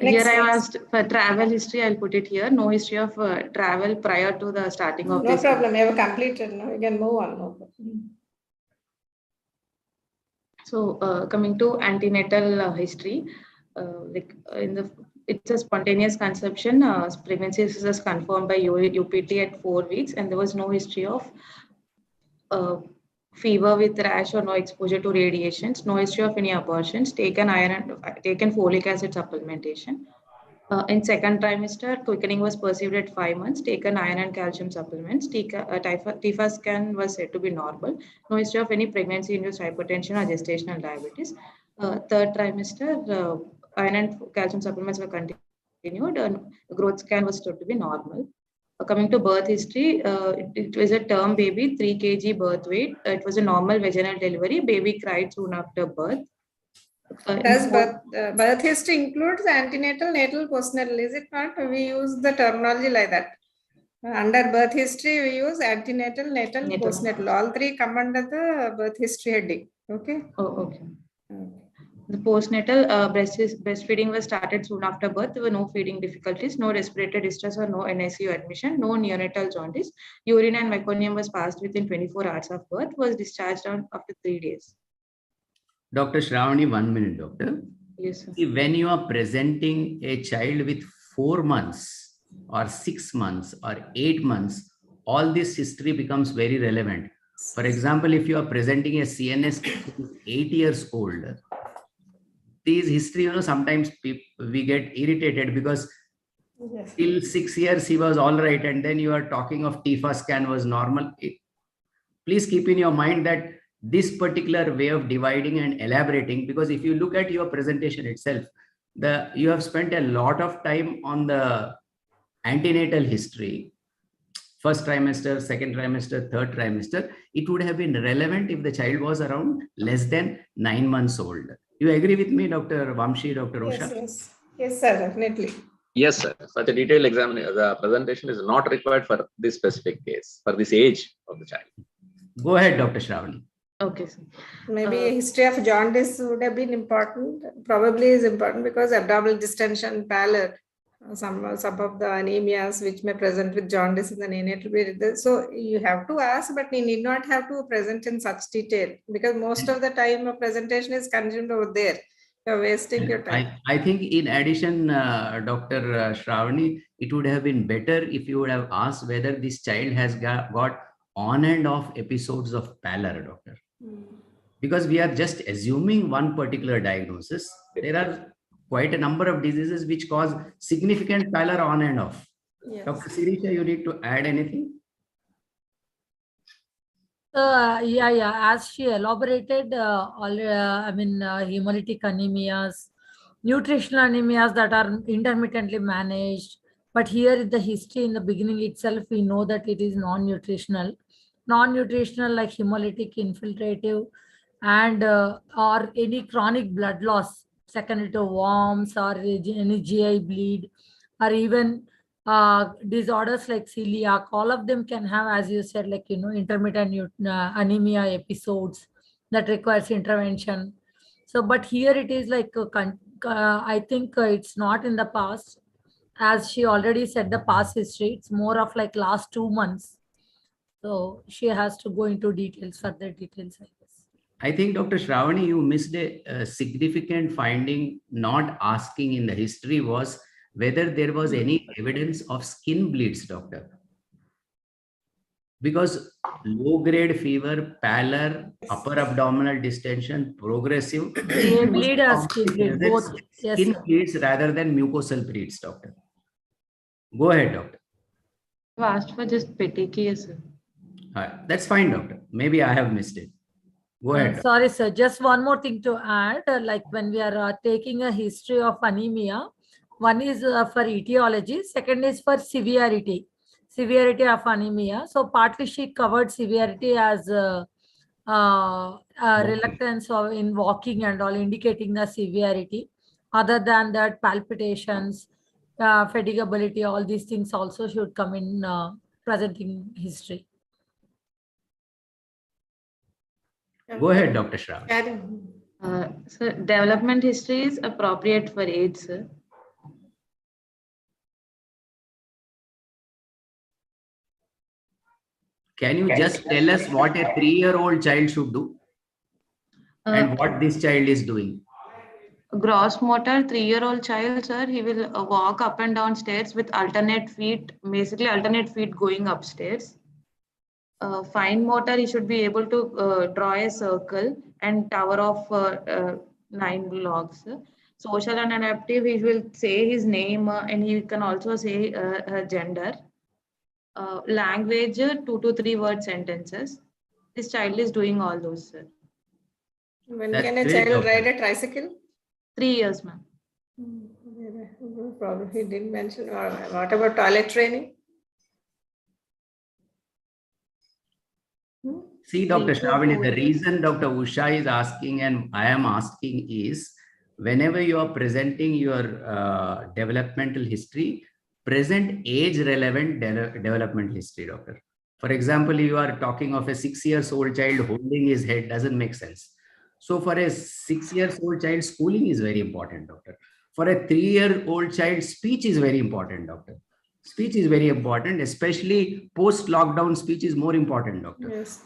Here I asked for travel history, I'll put it here. No history of travel prior to the starting of this. No problem, you have completed. No, you can move on. No problem. So coming to antenatal history, like it's a spontaneous conception. Pregnancy is confirmed by UPT at 4 weeks, and there was no history of fever with rash or no exposure to radiations, no history of any abortions, taken folic acid supplementation. In second trimester, quickening was perceived at 5 months, taken iron and calcium supplements, TIFA scan was said to be normal, no history of any pregnancy-induced hypertension or gestational diabetes. Third trimester, iron and calcium supplements were continued, growth scan was said to be normal. Coming to birth history, it was a term baby, 3 kg birth weight. It was a normal vaginal delivery. Baby cried soon after birth. Does birth history includes antenatal, natal, postnatal? Is it not? We use the terminology like that. Under birth history, we use antenatal, natal, postnatal. All three come under the birth history heading. Okay. Oh, okay. The postnatal breastfeeding was started soon after birth. There were no feeding difficulties, no respiratory distress or no NICU admission, no neonatal jaundice. Urine and meconium was passed within 24 hours of birth, was discharged after 3 days. Dr. Shravani, 1 minute, doctor. Yes, sir. When you are presenting a child with 4 months or 6 months or 8 months, all this history becomes very relevant. For example, if you are presenting a CNS 8 years old, these history, sometimes we get irritated because till 6 years he was all right, and then you are talking of TIFA scan was normal. Please keep in your mind that this particular way of dividing and elaborating, because if you look at your presentation itself, you have spent a lot of time on the antenatal history, first trimester, second trimester, third trimester. It would have been relevant if the child was around less than 9 months old. You agree with me, Dr. Vamshi, Dr. Usha? Yes, sir, definitely. Yes, sir. Such a detailed examination, the presentation is not required for this specific case, for this age of the child. Go ahead, Dr. Shravani. Okay, sir. Maybe a history of jaundice would have been important. Probably is important because abdominal distension, pallor, some of the anemias which may present with jaundice in the neonatal period. So you have to ask, but you need not have to present in such detail, because most of the time a presentation is consumed over there. You're wasting your time. I think in addition, Dr. Shravani, it would have been better if you would have asked whether this child has got on and off episodes of pallor, doctor. Because we are just assuming one particular diagnosis. There are quite a number of diseases which cause significant pallor on and off. Yes. Dr. Sirisha, you need to add anything? As she elaborated, hemolytic anemias, nutritional anemias that are intermittently managed. But here in the history in the beginning itself, we know that it is non-nutritional. Non-nutritional like hemolytic, infiltrative, and or any chronic blood loss, secondary to worms or any GI bleed, or even disorders like celiac. All of them can have, as you said, like, intermittent anemia episodes that requires intervention. So, but here it is like, I think it's not in the past. As she already said, the past history, it's more of like last 2 months. So she has to go into details, further details, I guess. I think, Dr. Shravani, you missed a significant finding not asking in the history was whether there was any evidence of skin bleeds, doctor. Because low-grade fever, pallor, upper abdominal distension, progressive. They bleed or skin bleed, both. Yes, skin bleeds rather than mucosal bleeds, doctor. Go ahead, doctor. I've asked for just petechiae, sir. That's fine, doctor. Maybe I have missed it. Go ahead. Sorry, sir. Just one more thing to add. Like when we are taking a history of anemia, one is for etiology, second is for severity of anemia. So partly she covered severity as reluctance in walking and all, indicating the severity. Other than that, palpitations, fatigability, all these things also should come in presenting history. Go ahead, Dr. Shravani. So development history is appropriate for age, sir. Can you just tell us what a 3-year-old child should do and what this child is doing? Gross motor, 3-year-old child, sir, he will walk up and down stairs with alternate feet, basically alternate feet going upstairs. Fine motor, he should be able to draw a circle and tower of 9 blocks. Social and adaptive, he will say his name and he can also say gender. Language, 2 to 3 word sentences. This child is doing all those, sir. When That's can a great, child doctor. ride a tricycle? 3 years, ma'am. No problem. He didn't mention. What about toilet training? See, Dr. 3 to Shravani, 4 the years. reason Dr. Usha is asking and I am asking is, whenever you are presenting your developmental history, present age-relevant development history, doctor. For example, you are talking of a 6-year-old child holding his head, doesn't make sense. So for a 6-year-old child, schooling is very important, doctor. For a 3-year-old child, speech is very important, doctor. Speech is very important, especially post-lockdown speech is more important, doctor. Yes.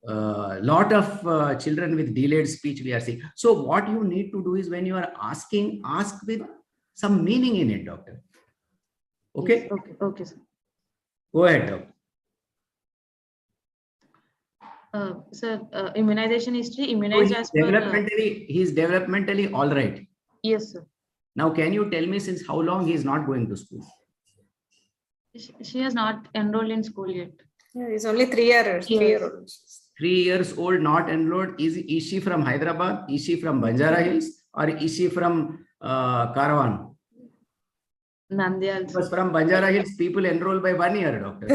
Lot of children with delayed speech we are seeing. So what you need to do is when you are asking, ask with some meaning in it, doctor. Okay? Yes, okay, okay, sir. Go ahead, doctor. Sir, immunization history, So immunized as per. he's developmentally all right. Yes, sir. Now, can you tell me since how long he is not going to school? She has not enrolled in school yet. Yeah, he's only 3 years. Yes. 3 year old. 3 years old, not enrolled. Is she from Hyderabad? Is she from Banjara Hills? Or is she from Caravan? Nandyal. Because from Banjara Hills, people enroll by 1 year, doctor.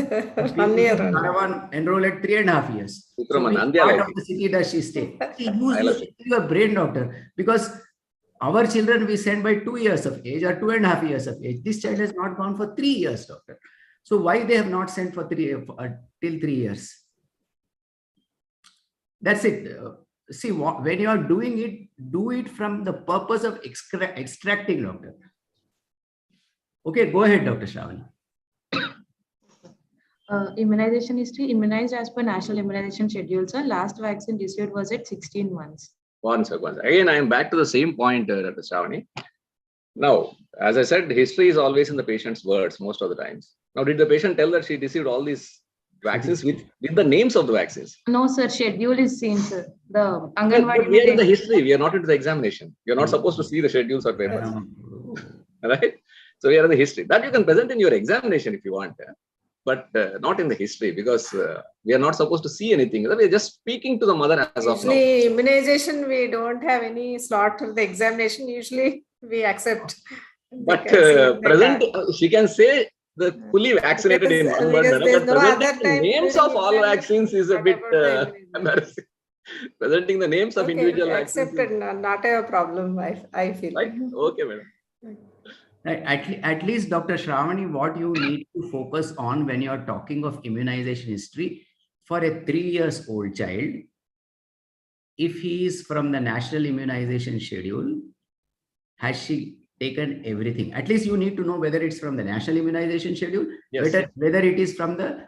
1 year. Caravan enroll at 3.5 years. From So which Nandyal, part I of think. the city does she stay? See, use your brain, doctor. Because our children we send by 2 years of age or 2.5 years of age. This child has not gone for 3 years, doctor. So why they have not sent for till 3 years? That's it. See, when you are doing it, do it from the purpose of extracting, doctor. Okay, go ahead, Dr. Shravani. Immunization history, immunized as per national immunization schedule, sir. Last vaccine received was at 16 months. One second. Again, I am back to the same point, Dr. Shravani. Now, as I said, history is always in the patient's words most of the times. Now, did the patient tell that she received all these vaccines with the names of the vaccines? No, sir. Schedule is seen, sir. The But Anganwadi we are in the immunization. history. We are not into the examination. You are not supposed to see the schedules or papers. Right? So we are in the history. That you can present in your examination if you want. But not in the history, because we are not supposed to see anything. We are just speaking to the mother as of now. Usually, immunization, we don't have any slot for the examination. Usually, we accept. But present, she can say the fully vaccinated in one word. But presenting the names of all vaccines is a bit embarrassing. Presenting the names of individual vaccines. Accepted, not a problem, I feel. Right? Okay, madam. At least, Dr. Shravani, what you need to focus on when you are talking of immunization history for a 3-year-old child, if he is from the national immunization schedule, has she taken everything? At least you need to know whether it's from the national immunization schedule, yes, whether it is from the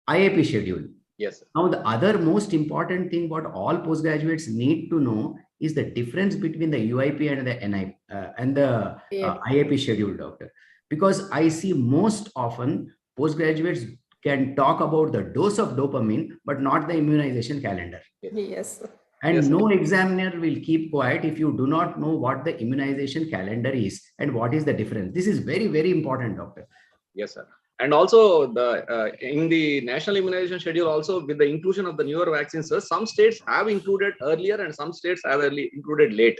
IAP schedule. Yes. Now, the other most important thing what all postgraduates need to know is the difference between the UIP and the NIP and the IAP schedule, doctor. Because I see most often postgraduates can talk about the dose of dopamine, but not the immunization calendar. Yes. And yes, no examiner will keep quiet if you do not know what the immunization calendar is and what is the difference. This is very, very important, doctor. Yes, sir. And also the in the national immunization schedule, also with the inclusion of the newer vaccines, sir, some states have included earlier and some states have included late.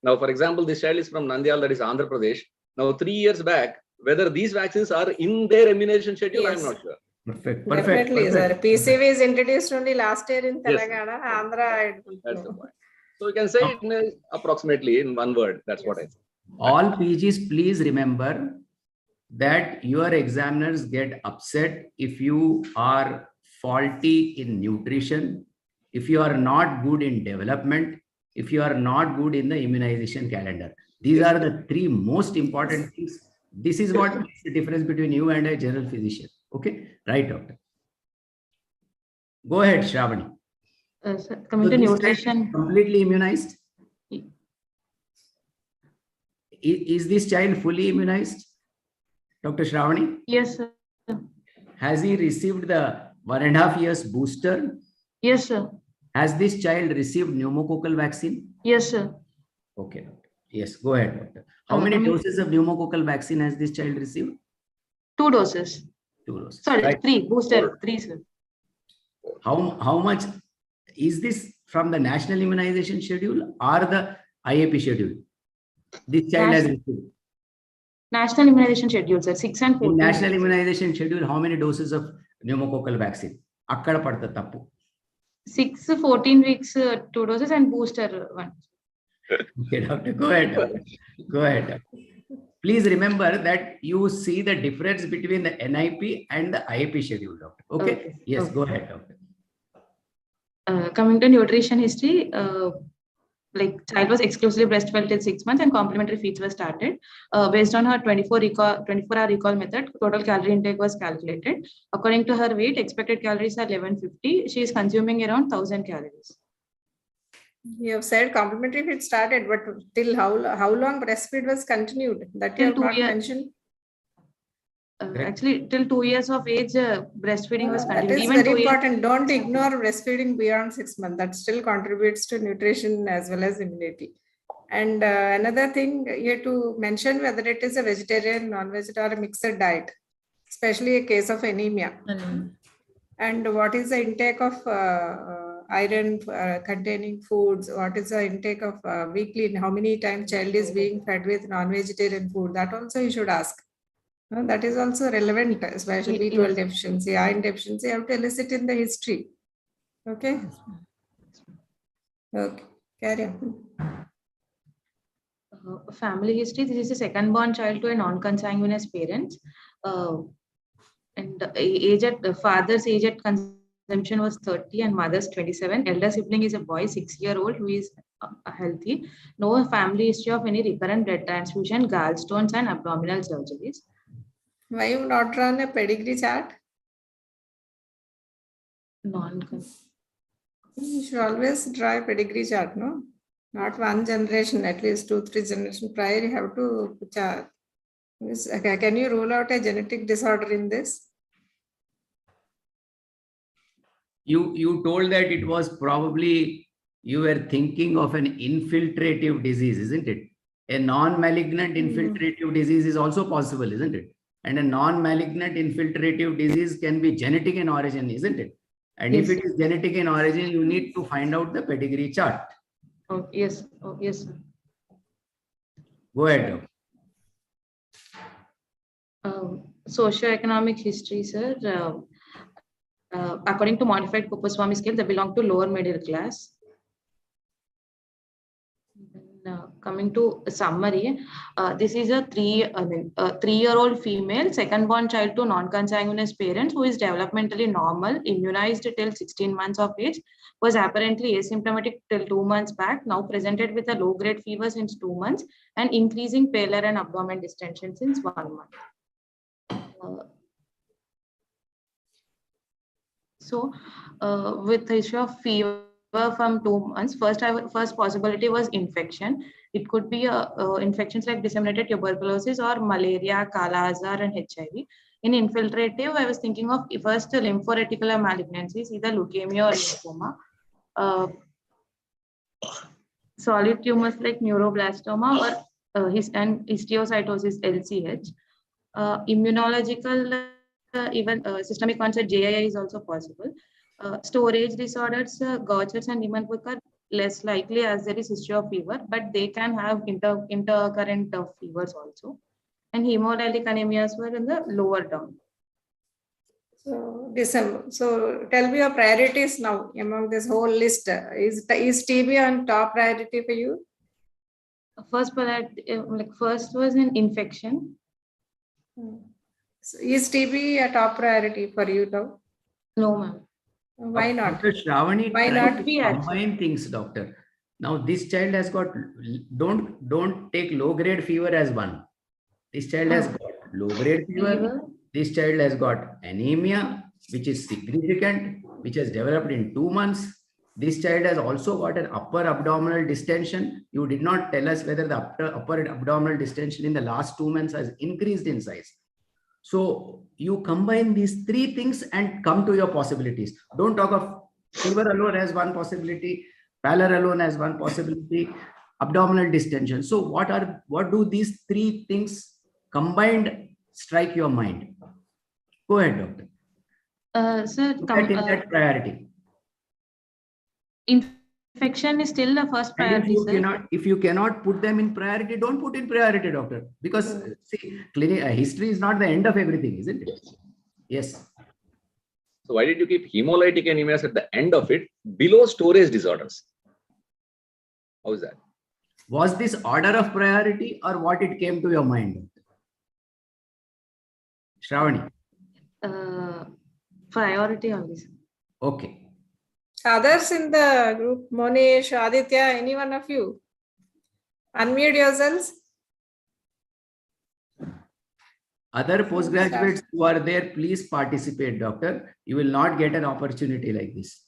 Now, for example, this child is from Nandyal, that is Andhra Pradesh. Now, 3 years back, whether these vaccines are in their immunization schedule, Yes. I'm not sure. Perfect. Definitely, sir. PCV is introduced only last year in Yes. Telangana. Andhra, I don't That's the know. point. So you can say it approximately in one word. That's what I say. All PGs, please remember that your examiners get upset if you are faulty in nutrition, if you are not good in development, if you are not good in the immunization calendar. These are the 3 most important things. This is what makes the difference between you and a general physician. Okay, right, doctor. Go ahead, Shravani. Sir, coming to nutrition. Completely immunized? Is this child fully immunized, Dr. Shravani? Yes, sir. Has he received the 1.5 years booster. Yes, sir. Has this child received pneumococcal vaccine? Yes, sir. Okay, doctor. Yes, go ahead, doctor. How many doses of pneumococcal vaccine has this child received? 2 doses. 2 doses. Sorry, Right. 3. Booster 3, sir. How much is this from the national immunization schedule or the IAP schedule? This child has received. National immunization schedule, sir. 6 and 14. In national immunization schedule, how many doses of pneumococcal vaccine? Akkada padta tappu. 6, 14 weeks, 2 doses and booster 1. Okay, doctor, go ahead. Doctor. Go ahead. Doctor. Please remember that you see the difference between the NIP and the IAP schedule, doctor. Okay? Yes, go ahead, doctor. Coming to nutrition history, like child was exclusively breastfed till 6 months and complementary feeds were started. Based on her 24-hour recall method, total calorie intake was calculated. According to her weight, expected calories are 1150. She is consuming around 1000 calories. You have said complementary feed started, but till how long breastfeed was continued? That you have not mentioned. Actually, till 2 years of age, breastfeeding was continued. That is even very important. Don't ignore breastfeeding beyond 6 months. That still contributes to nutrition as well as immunity. And another thing you have to mention whether it is a vegetarian, non-vegetarian, or a mixed diet, especially a case of anemia. And what is the intake of iron containing foods? What is the intake of weekly? How many times child is being fed with non-vegetarian food? That also you should ask. That is also relevant, especially B12 deficiency, iron deficiency. You have to elicit in the history. Okay. Okay. Carry on. Family history. This is a second born child to a non-consanguineous parents. And age at the father's age at consumption was 30 and mother's 27. Elder sibling is a boy, 6-year-old, who is healthy. No family history of any recurrent blood transfusion, gallstones, and abdominal surgeries. Why you not run a pedigree chart? You should always draw a pedigree chart, no? Not one generation, at least 2-3 generations prior, you have to chart. Can you rule out a genetic disorder in this? You told that it was probably you were thinking of an infiltrative disease, isn't it? A non-malignant infiltrative disease is also possible, isn't it? And a non-malignant infiltrative disease can be genetic in origin, isn't it? And if it is genetic in origin, you need to find out the pedigree chart. Oh, yes. Oh, yes, sir. Go ahead. Socioeconomic history, sir. According to modified Kuppaswamy scale, they belong to lower middle class. Coming to summary, this is a 3-year-old female, second-born child to non-consanguineous parents who is developmentally normal, immunized till 16 months of age, was apparently asymptomatic till 2 months back, now presented with a low-grade fever since 2 months, and increasing pallor and abdomen distension since 1 month. With the issue of fever from 2 months, first possibility was infection. It could be infections like disseminated tuberculosis or malaria, Kala Azar, and HIV. In infiltrative, I was thinking of first lymphoreticular malignancies, either leukemia or lymphoma. Solid tumors like neuroblastoma or histiocytosis, LCH. Immunological, even systemic onset JII is also possible. Storage disorders, Gaucher's and Niemann-Pick are less likely as there is history of fever, but they can have intercurrent of fevers also. And hemorrhagic anemias were in the lower term. So tell me your priorities now among this whole list. Is TB on top priority for you? First was an infection. So is TB a top priority for you now? No, ma'am. Why not? Dr. Shravani, why not be combine things, doctor? Now this child has got, don't take low grade fever as one. This child has got low grade fever. This child has got anemia, which is significant, which has developed in 2 months. This child has also got an upper abdominal distension. You did not tell us whether the upper abdominal distension in the last 2 months has increased in size. So you combine these three things and come to your possibilities. Don't talk of fever alone as one possibility, pallor alone as one possibility, abdominal distension. So what do these three things combined strike your mind? Go ahead, doctor. Sir, Put that in that priority. infection is still the first And priority, sir. if you cannot put them in priority, don't put in priority, doctor. Because see, history is not the end of everything, isn't it? Yes. So why did you keep hemolytic anemias at the end of it below storage disorders? How is that? Was this order of priority or what it came to your mind? Shravani. Priority only, sir. Okay. Others in the group, Monish, Aditya, any one of you? Unmute yourselves. Other postgraduates who are there, please participate, doctor. You will not get an opportunity like this.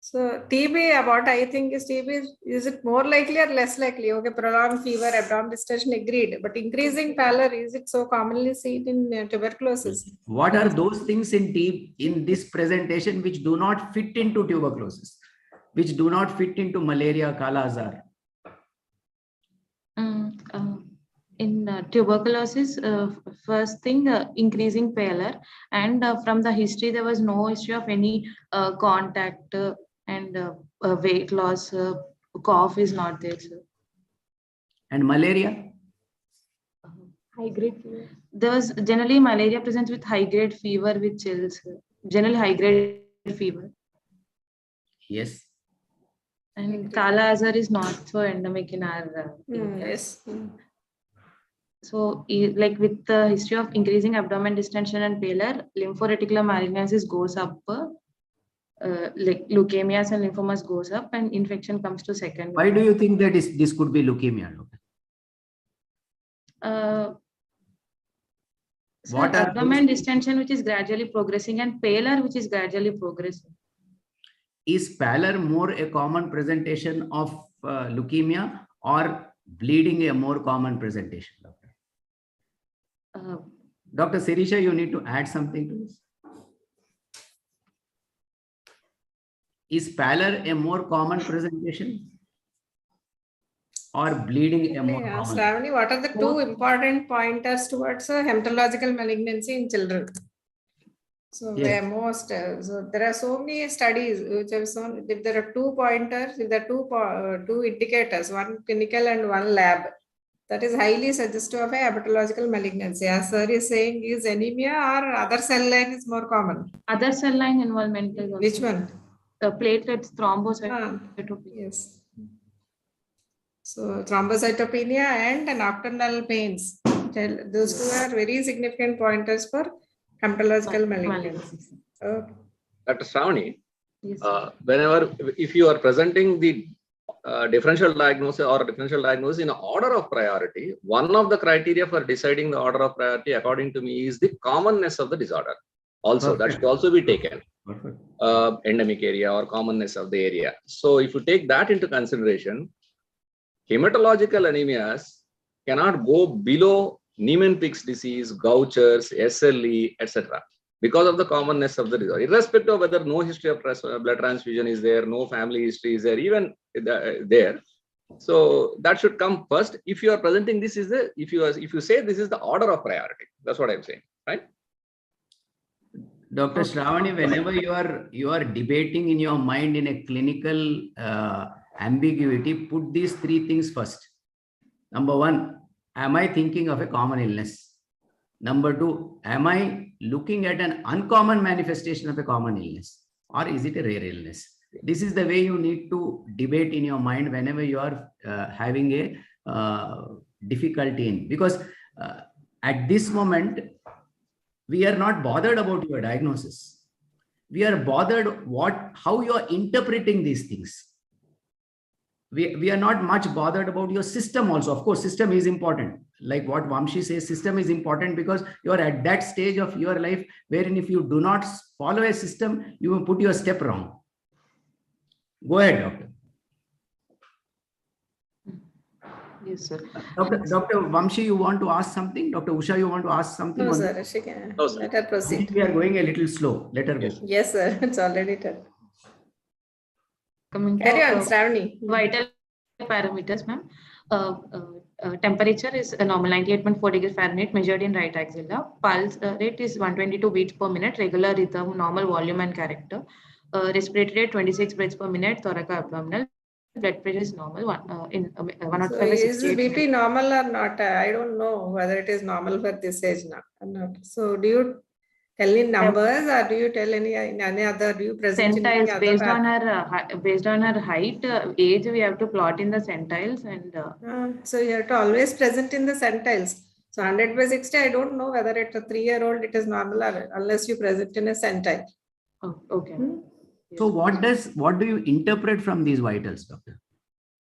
So TB, what I think is TB, is it more likely or less likely? Okay, prolonged fever, abdominal distension, agreed. But increasing pallor, is it so commonly seen in tuberculosis? What are those things in this presentation which do not fit into tuberculosis, which do not fit into malaria, Kala Azar? In tuberculosis, first thing, increasing pallor, and from the history, there was no history of any contact and weight loss. Cough is not there, sir. And malaria? High grade fever. There was generally malaria presents with high grade fever with chills. Generally high grade fever. Yes. And Kala Azar is not so endemic in our area. Yes. So, like with the history of increasing abdomen distension and pallor, lymphoreticular malignancies goes up, like leukemias and lymphomas goes up, and infection comes to second. Why do you think that this could be leukemia? What are abdomen distension which is gradually progressing and pallor which is gradually progressing? Is pallor more a common presentation of leukemia or bleeding a more common presentation, doctor? Dr. Sirisha, you need to add something to this. Is pallor a more common presentation or bleeding a more common? Shravani, what are the two important pointers towards hematological malignancy in children? So Yes. so there are so many studies which have shown if there are 2 pointers, if there are two indicators, one clinical and one lab, that is highly suggestive of a hepatological malignancy. As sir is saying, is anemia or other cell line is more common? Other cell line involvement is also. Which one? The platelets, thrombocytopenia. Yes. So thrombocytopenia and nocturnal pains. Those two are very significant pointers for hematological malignancy. Okay. Dr. Shravani, Yes. if you are presenting the differential diagnosis in order of priority, one of the criteria for deciding the order of priority, according to me, is the commonness of the disorder. Also, that should also be taken. Endemic area or commonness of the area. So if you take that into consideration, hematological anemias cannot go below Niemann-Pick's disease, Gaucher's, SLE, etc. because of the commonness of the disorder, irrespective of whether no history of blood transfusion is there, no family history is there, even there. So that should come first. If you are presenting this is the, if you say this is the order of priority, that's what I'm saying, right? Dr. Shravani, whenever you are debating in your mind in a clinical ambiguity, put these three things first. Number one, am I thinking of a common illness? Number two, am I looking at an uncommon manifestation of a common illness, or is it a rare illness? This is the way you need to debate in your mind whenever you are having a difficulty in, because at this moment, we are not bothered about your diagnosis. We are bothered how you are interpreting these things. We are not much bothered about your system also. Of course, system is important. Like what Vamshi says, system is important because you are at that stage of your life wherein if you do not follow a system, you will put your step wrong. Go ahead, doctor. Yes, sir. Dr. Vamshi, you want to ask something? Dr. Usha, you want to ask something? No, on sir. She can. No, sir. Let her proceed. We are going a little slow. Let her go. Yes. Yes, sir. It's already done. Coming to Carry on, Shravani. vital parameters, ma'am. Temperature is a normal 98.4 degrees Fahrenheit measured in right axilla. Pulse rate is 122 beats per minute, regular rhythm, normal volume and character. Respiratory rate 26 breaths per minute, thoraco-abdominal. Blood pressure is normal, 105 So by is 68. BP normal or not? I don't know whether it is normal for this age now or not. So do you tell in numbers or do you tell any other? Do you present in any Centiles other? based on her height, age, we have to plot in the centiles and. So you have to always present in the centiles. So 100 by 60, I don't know whether at a 3-year-old it is normal or unless you present in a centile. Oh, okay. So what do you interpret from these vitals, doctor?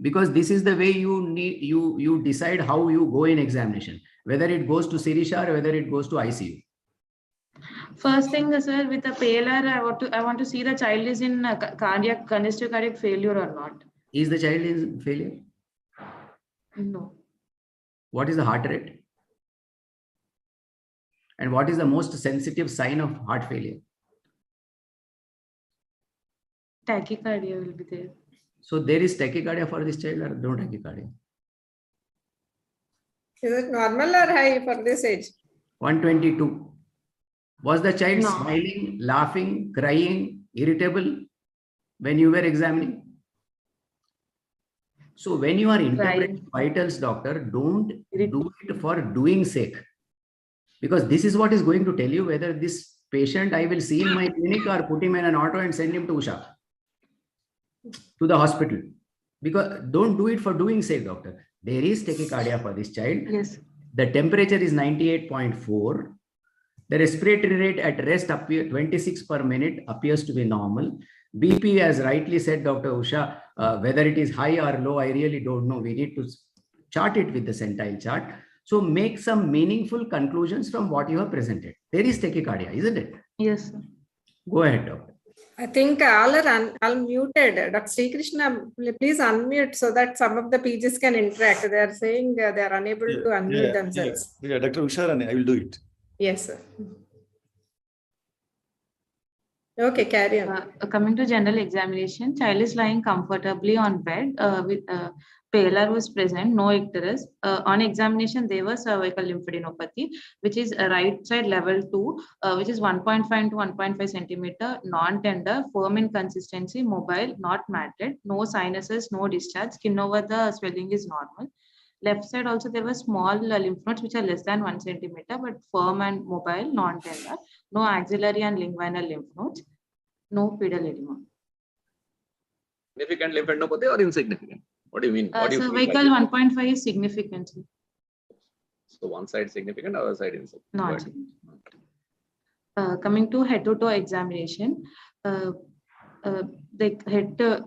Because this is the way you decide how you go in examination, whether it goes to Sirisha or whether it goes to ICU. First thing, sir, with a PLR, I want to see the child is in congestive cardiac failure or not. Is the child in failure? No. What is the heart rate? And what is the most sensitive sign of heart failure? Tachycardia will be there. So there is tachycardia for this child or no tachycardia? Is it normal or high for this age? 122. Was the child No. smiling, laughing, crying, irritable when you were examining? So when you are interpreting vitals, doctor, don't do it for doing sake. Because this is what is going to tell you whether this patient I will see in my clinic or put him in an auto and send him to Usha, to the hospital. Because don't do it for doing sake, doctor. There is tachycardia for this child. Yes. The temperature is 98.4. The respiratory rate at rest 26 per minute appears to be normal. BP, as rightly said Dr. Usha, whether it is high or low, I really don't know. We need to chart it with the centile chart. So make some meaningful conclusions from what you have presented. There is tachycardia, isn't it? Yes, sir. Go ahead, doctor. I think all are unmuted. Dr. Sri Krishna, please unmute so that some of the PGs can interact. They are saying they are unable to unmute themselves. Yeah, Dr. Usharani, I will do it. Yes, sir. Okay, carry on. Coming to general examination, child is lying comfortably on bed with PLR was present, no icterus. On examination, there was cervical lymphadenopathy, which is right side level 2, which is 1.5 to 1.5 centimeter, non-tender, firm in consistency, mobile, not matted, no sinuses, no discharge, skin over the swelling is normal. Left side also there were small lymph nodes which are less than 1 centimeter, but firm and mobile, non-tender, no axillary and linguinal lymph nodes, no pedal edema. Significant lymphadenopathy or insignificant? What do you mean? What do you Cervical 1.5 is significant. So one side significant, other side insignificant. Not significant. Coming to head to toe examination, the head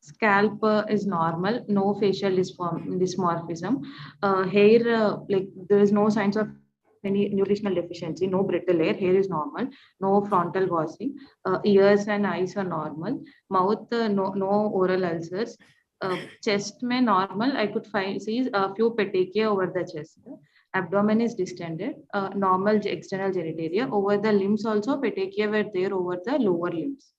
scalp is normal, no facial dysmorphism. Hair, like there is no signs of any nutritional deficiency, no brittle hair is normal, no frontal wasting. Ears and eyes are normal. Mouth, no oral ulcers. Chest may normal. I could see a few petechia over the chest. Abdomen is distended. Normal external genitalia. Over the limbs also, petechia were there over the lower limbs.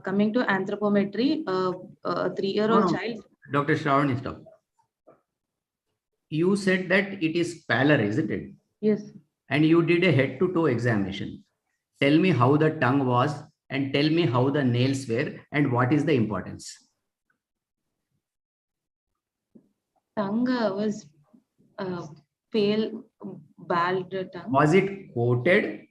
Coming to anthropometry, a 3-year-old child. Dr. Shravani, stop. You said that it is pallor, isn't it? Yes. And you did a head-to-toe examination. Tell me how the tongue was and tell me how the nails were and what is the importance. Tongue was pale, bald tongue. Was it coated?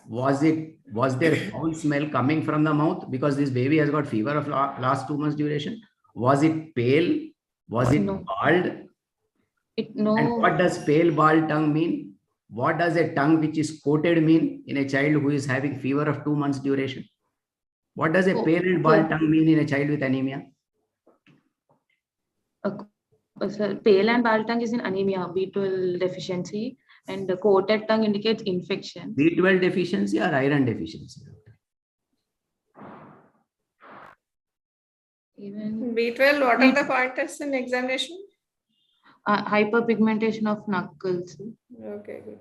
Was there foul smell coming from the mouth because this baby has got fever of last 2 months duration? Was it pale? Was it bald? No. And what does pale bald tongue mean? What does a tongue which is coated mean in a child who is having fever of 2 months duration? What does a pale and bald tongue mean in a child with anemia? Pale and bald tongue is in anemia, B12 deficiency, and the coated tongue indicates infection. B12 deficiency or iron deficiency? Even B12, what are the pointers in examination? hyperpigmentation of knuckles. Okay, good.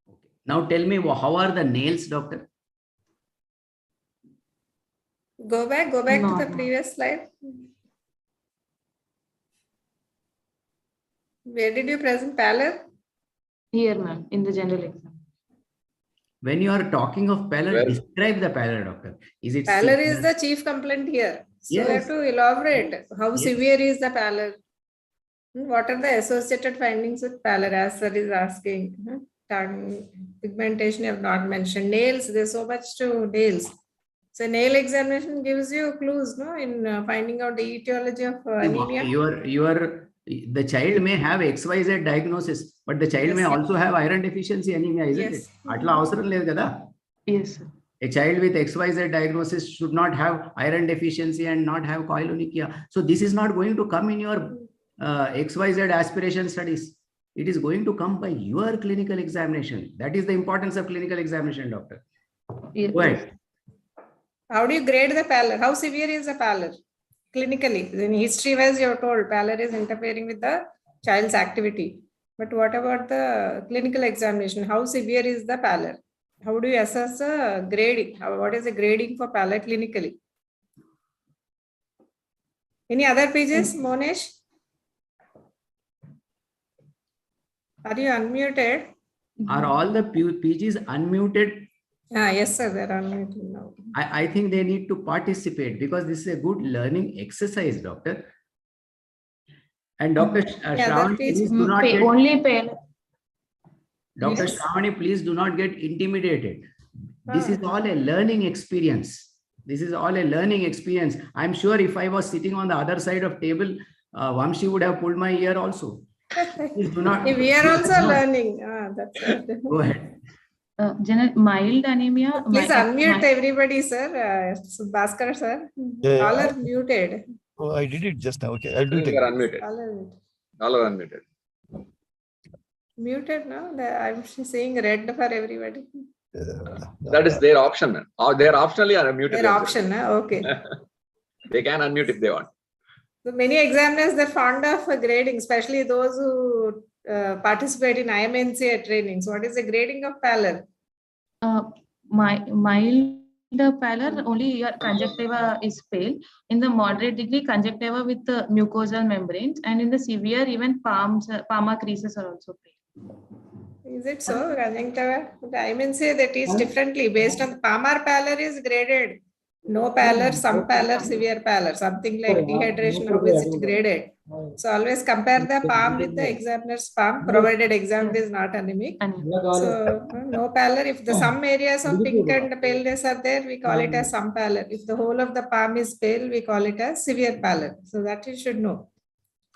Okay. Now tell me, how are the nails, doctor? Go back to No. the previous slide. Where did you present pallor? Here, ma'am, in the general exam. When you are talking of pallor, Well- describe the pallor, doctor. Is it Pallor severe? is the chief complaint here. So you have Yes. to elaborate how Yes. severe is the pallor. What are the associated findings with pallor, as sir is asking? Tongue pigmentation you have not mentioned. Nails, there's so much to nails. So nail examination gives you clues, no, in finding out the etiology of anemia. The child may have XYZ diagnosis, but the child Yes. may also have iron deficiency anemia, isn't Yes. it? Atla avasaram ledhu kada. Yes, sir. A child with XYZ diagnosis should not have iron deficiency and not have koilonychia. So this is not going to come in your XYZ aspiration studies. It is going to come by your clinical examination. That is the importance of clinical examination, doctor. Yes. Go ahead. How do you grade the pallor? How severe is the pallor? Clinically, in history wise, you are told pallor is interfering with the child's activity. But what about the clinical examination? How severe is the pallor? How do you assess the grading? What is the grading for pallor clinically? Any other pages, Monesh? Are you unmuted? Are all the PGs unmuted? Yes, sir, they're unmuted now. I think they need to participate because this is a good learning exercise, doctor. And Dr. Shravani, please do not get, Only pale. Dr. Yes. Shravani, please do not get intimidated. This is all a learning experience. This is all a learning experience. I'm sure if I was sitting on the other side of table, Vamshi would have pulled my ear also. Please do not. We are also learning. That's Go ahead. Mild anemia. Please unmute everybody, sir. Bhaskar, sir. Yeah. All are muted. Oh, I did it just now. Okay, I'll do it You are again. unmuted. All are muted. All are unmuted. Muted now. I'm seeing red for everybody. That is their option. Or they are optionally unmuted. Their option. Okay. They can unmute if they want. So many examiners, they're fond of grading, especially those who participate in IMNCA trainings. What is the grading of pallor? Mild pallor, only your conjunctiva is pale. In the moderate degree, conjunctiva with the mucosal membranes, and in the severe, even palmar creases are also pale. Is it so? Conjunctiva? The IMNCA, they teach differently. Based on palmar pallor is graded. No pallor, some pallor, severe pallor, something like dehydration, how is it graded? So always compare the palm with the examiner's palm, provided examiner is not anemic. So no pallor, if the some areas of pink and paleness are there, we call it as some pallor. If the whole of the palm is pale, we call it as severe pallor. So that you should know.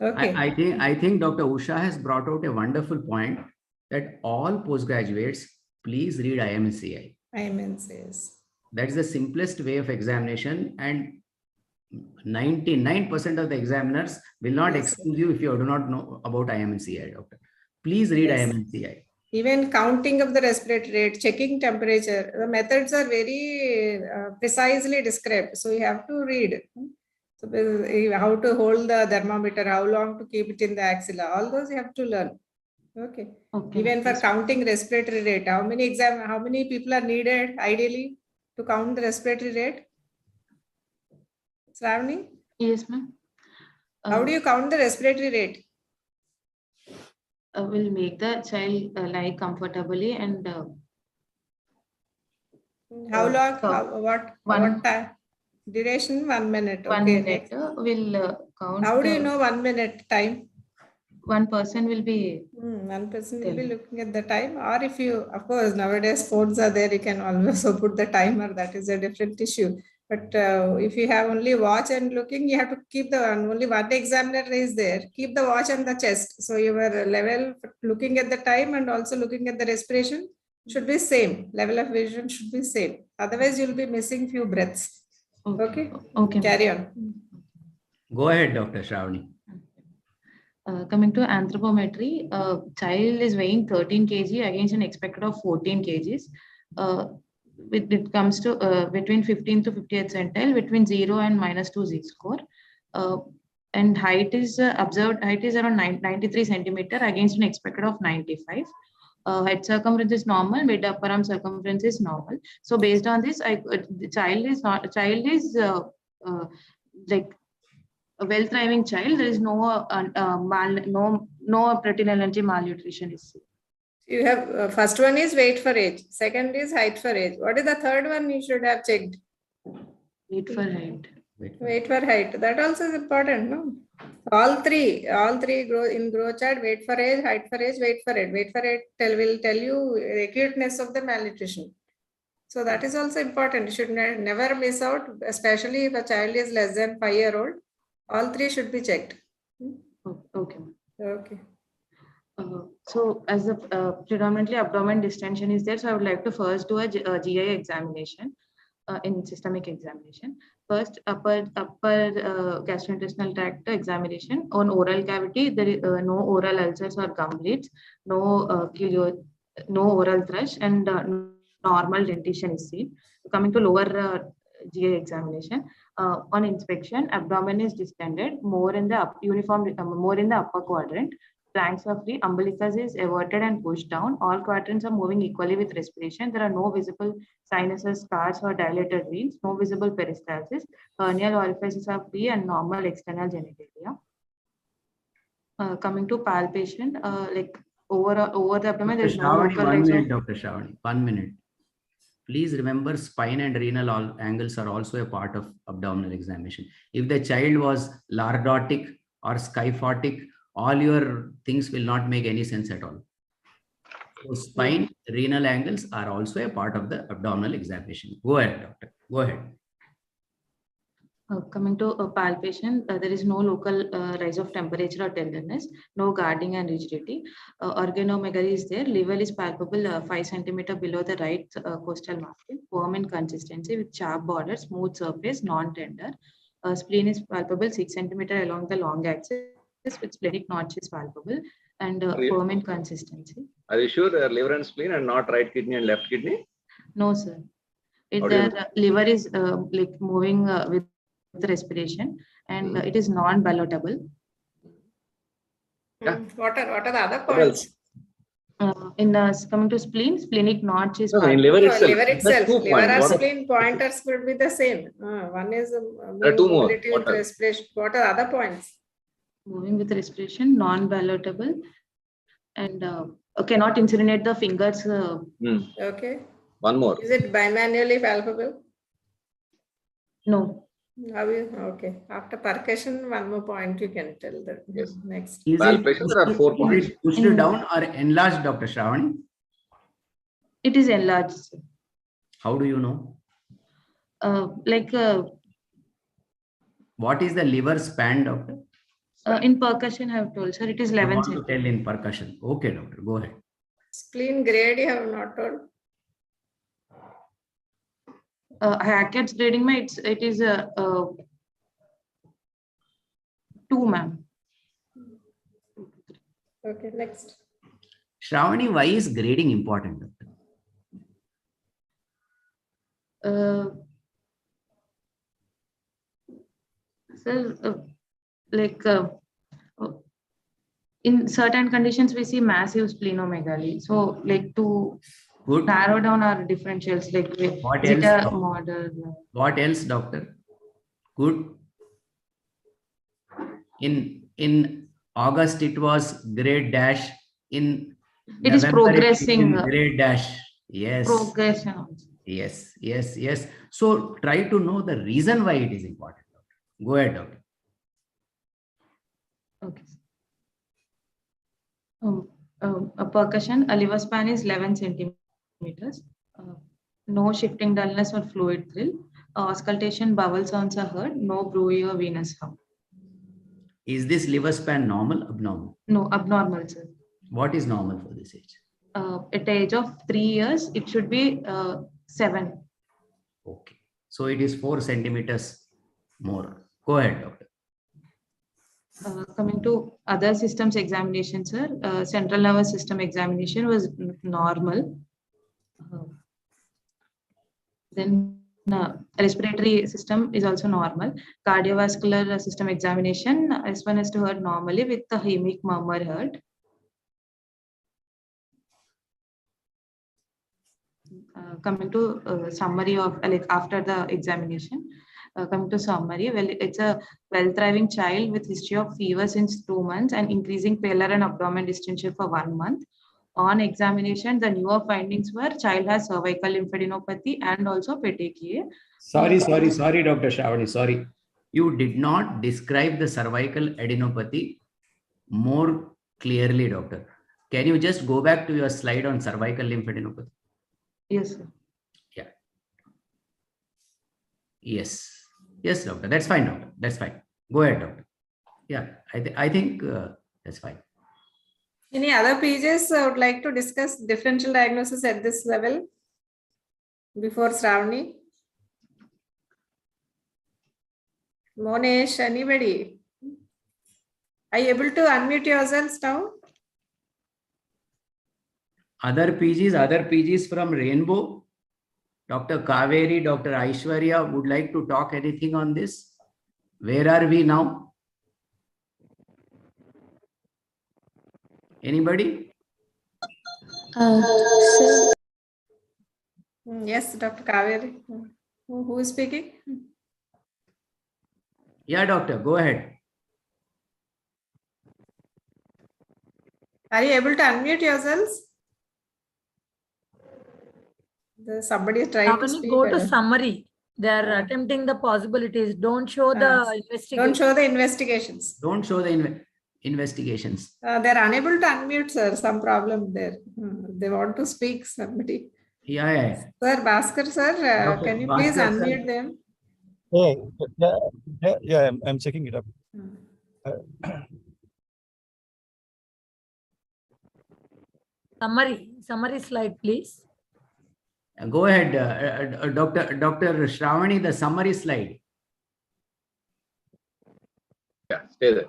Okay. I think Dr. Usha has brought out a wonderful point that all postgraduates, please read IMNCI. IMNCA. That is the simplest way of examination, and 99% of the examiners will not excuse you if you do not know about IMNCI, doctor. Please read IMNCI. Even counting of the respiratory rate, checking temperature, the methods are very precisely described. So you have to read. So how to hold the thermometer, how long to keep it in the axilla, all those you have to learn. Okay. Even for counting respiratory rate, how many people are needed ideally to count the respiratory rate? Shravani? Yes, ma'am. How do you count the respiratory rate? Will make the child lie comfortably and how long? What time? Duration? 1 minute. Okay. 1 minute will count. How do you know 1 minute time? One person will be. One person will be looking at the time, or if you, of course, nowadays phones are there, you can also put the timer. That is a different issue. But if you have only watch and looking, you have to keep only one examiner is there. Keep the watch on the chest. So your level looking at the time and also looking at the respiration should be same. Level of vision should be same. Otherwise, you'll be missing few breaths. Okay. Carry on. Go ahead, Dr. Shravani. Coming to anthropometry, child is weighing 13 kg against an expected of 14 kgs. it comes to between 15 to 58th centile, between 0 and -2 z-score. And height is observed height is around 93 centimeter against an expected of 95. Head circumference is normal, mid upper arm circumference is normal. So based on this, the child is like a well thriving child. There is no protein allergy malnutrition is seen. You have first one is weight for age, second is height for age. What is the third one you should have checked? Weight for height. Weight for height. That also is important, no? All three growth chart: weight for age, height for age, weight for age. Weight for age will tell you the acuteness of the malnutrition. So that is also important. You should never miss out, especially if a child is less than 5-year-old. All three should be checked. Okay. Okay. So as the predominantly abdomen distension is there, so I would like to first do a GI examination in systemic examination. First, upper gastrointestinal tract examination. On oral cavity, there is no oral ulcers or gum bleeds, no oral thrush, and normal dentition is seen. Coming to lower GI examination, on inspection, abdomen is distended, more in the upper quadrant. Flanks are free, umbilicus is everted and pushed down. All quadrants are moving equally with respiration. There are no visible sinuses, scars, or dilated veins, no visible peristalsis. Hernial orifices are free and normal external genitalia. Coming to palpation, like over the abdomen, there is no local rise of... Dr. Shravani, 1 minute. Please remember, spine and renal angles are also a part of abdominal examination. If the child was lordotic or skyphotic, all your things will not make any sense at all. So spine, renal angles are also a part of the abdominal examination. Go ahead, doctor. Go ahead. Coming to palpation, there is no local rise of temperature or tenderness, no guarding and rigidity. Organomegaly is there. Liver is palpable 5 centimeter below the right costal margin. Firm in consistency with sharp border, smooth surface, non-tender. Spleen is palpable 6 centimeter along the long axis with splenic notch is palpable and firm in consistency. Are you sure liver and spleen and not right kidney and left kidney? No, sir. Liver is like moving with respiration and it is non-ballotable. Yeah. What are the other points? Coming to spleen, splenic notch is in liver itself. Liver itself. Liver or What spleen pointers will be the same. One is There are two more. mobility with respiration. What are other points? Moving with respiration, non-ballotable, and cannot incinerate the fingers. Okay. One more. Is it bimanually palpable? No. Okay. After percussion, one more point you can tell that. Yes. Next. Palpation, there are 4 points. Pushed down or enlarged, Dr. Shravani? It is enlarged. How do you know? What is the liver span, doctor? In percussion, I have told, sir, it is 11 want to tell in percussion. Okay, doctor, go ahead. Spleen grade, you have not told. Hackett's grading, it is 2, ma'am. Okay, next. Shravani, why is grading important, doctor? Sir, in certain conditions, we see massive splenomegaly. So, to narrow down our differentials, what is else, it a model? What else, doctor? Good. In August, it was grade dash. In it is progressing. Grade dash. Yes. Progression also. Yes. So try to know the reason why it is important. Doctor. Go ahead, doctor. Okay. A percussion, a liver span is 11 centimeters. No shifting dullness or fluid thrill. Auscultation, bowel sounds are heard. No bruit or venous hum. Is this liver span normal, abnormal? No, abnormal, sir. What is normal for this age? At the age of 3 years, it should be 7. Okay. So it is 4 centimeters more. Go ahead, doctor. Coming to other systems examination, sir, central nervous system examination was normal. Then respiratory system is also normal. Cardiovascular system examination, S1 is heard normally with the hemic murmur heard. Coming to summary of like after the examination, coming to summary, well, it's a well-thriving child with history of fever since 2 months and increasing pallor and abdomen distension for 1 month. On examination, the newer findings were child has cervical lymphadenopathy and also petechia. Sorry, Dr. Shravani, sorry. You did not describe the cervical adenopathy more clearly, doctor. Can you just go back to your slide on cervical lymphadenopathy? Yes, sir. Yeah. Yes. Yes, doctor. That's fine, doctor. That's fine. Go ahead, doctor. Yeah, I think that's fine. Any other PGs would like to discuss differential diagnosis at this level before Shravani? Monesh, anybody? Are you able to unmute yourselves now? Other PGs from Rainbow, Dr. Kaveri, Dr. Aishwarya would like to talk anything on this? Where are we now? Anybody? Sir. Yes, Dr. Kaveri. Who is speaking? Yeah, doctor, go ahead. Are you able to unmute yourselves? Somebody is trying to speak. Go to summary. They are attempting the possibilities. Don't show the investigations. Don't show the investigations. Don't show the investigations. They're unable to unmute, sir. Some problem there. They want to speak, somebody. Yeah. Sir, Bhaskar, sir, can you please unmute them? Oh, yeah, I'm checking it up. Summary slide, please. Go ahead, Dr. Shravani, the summary slide. Yeah, stay there.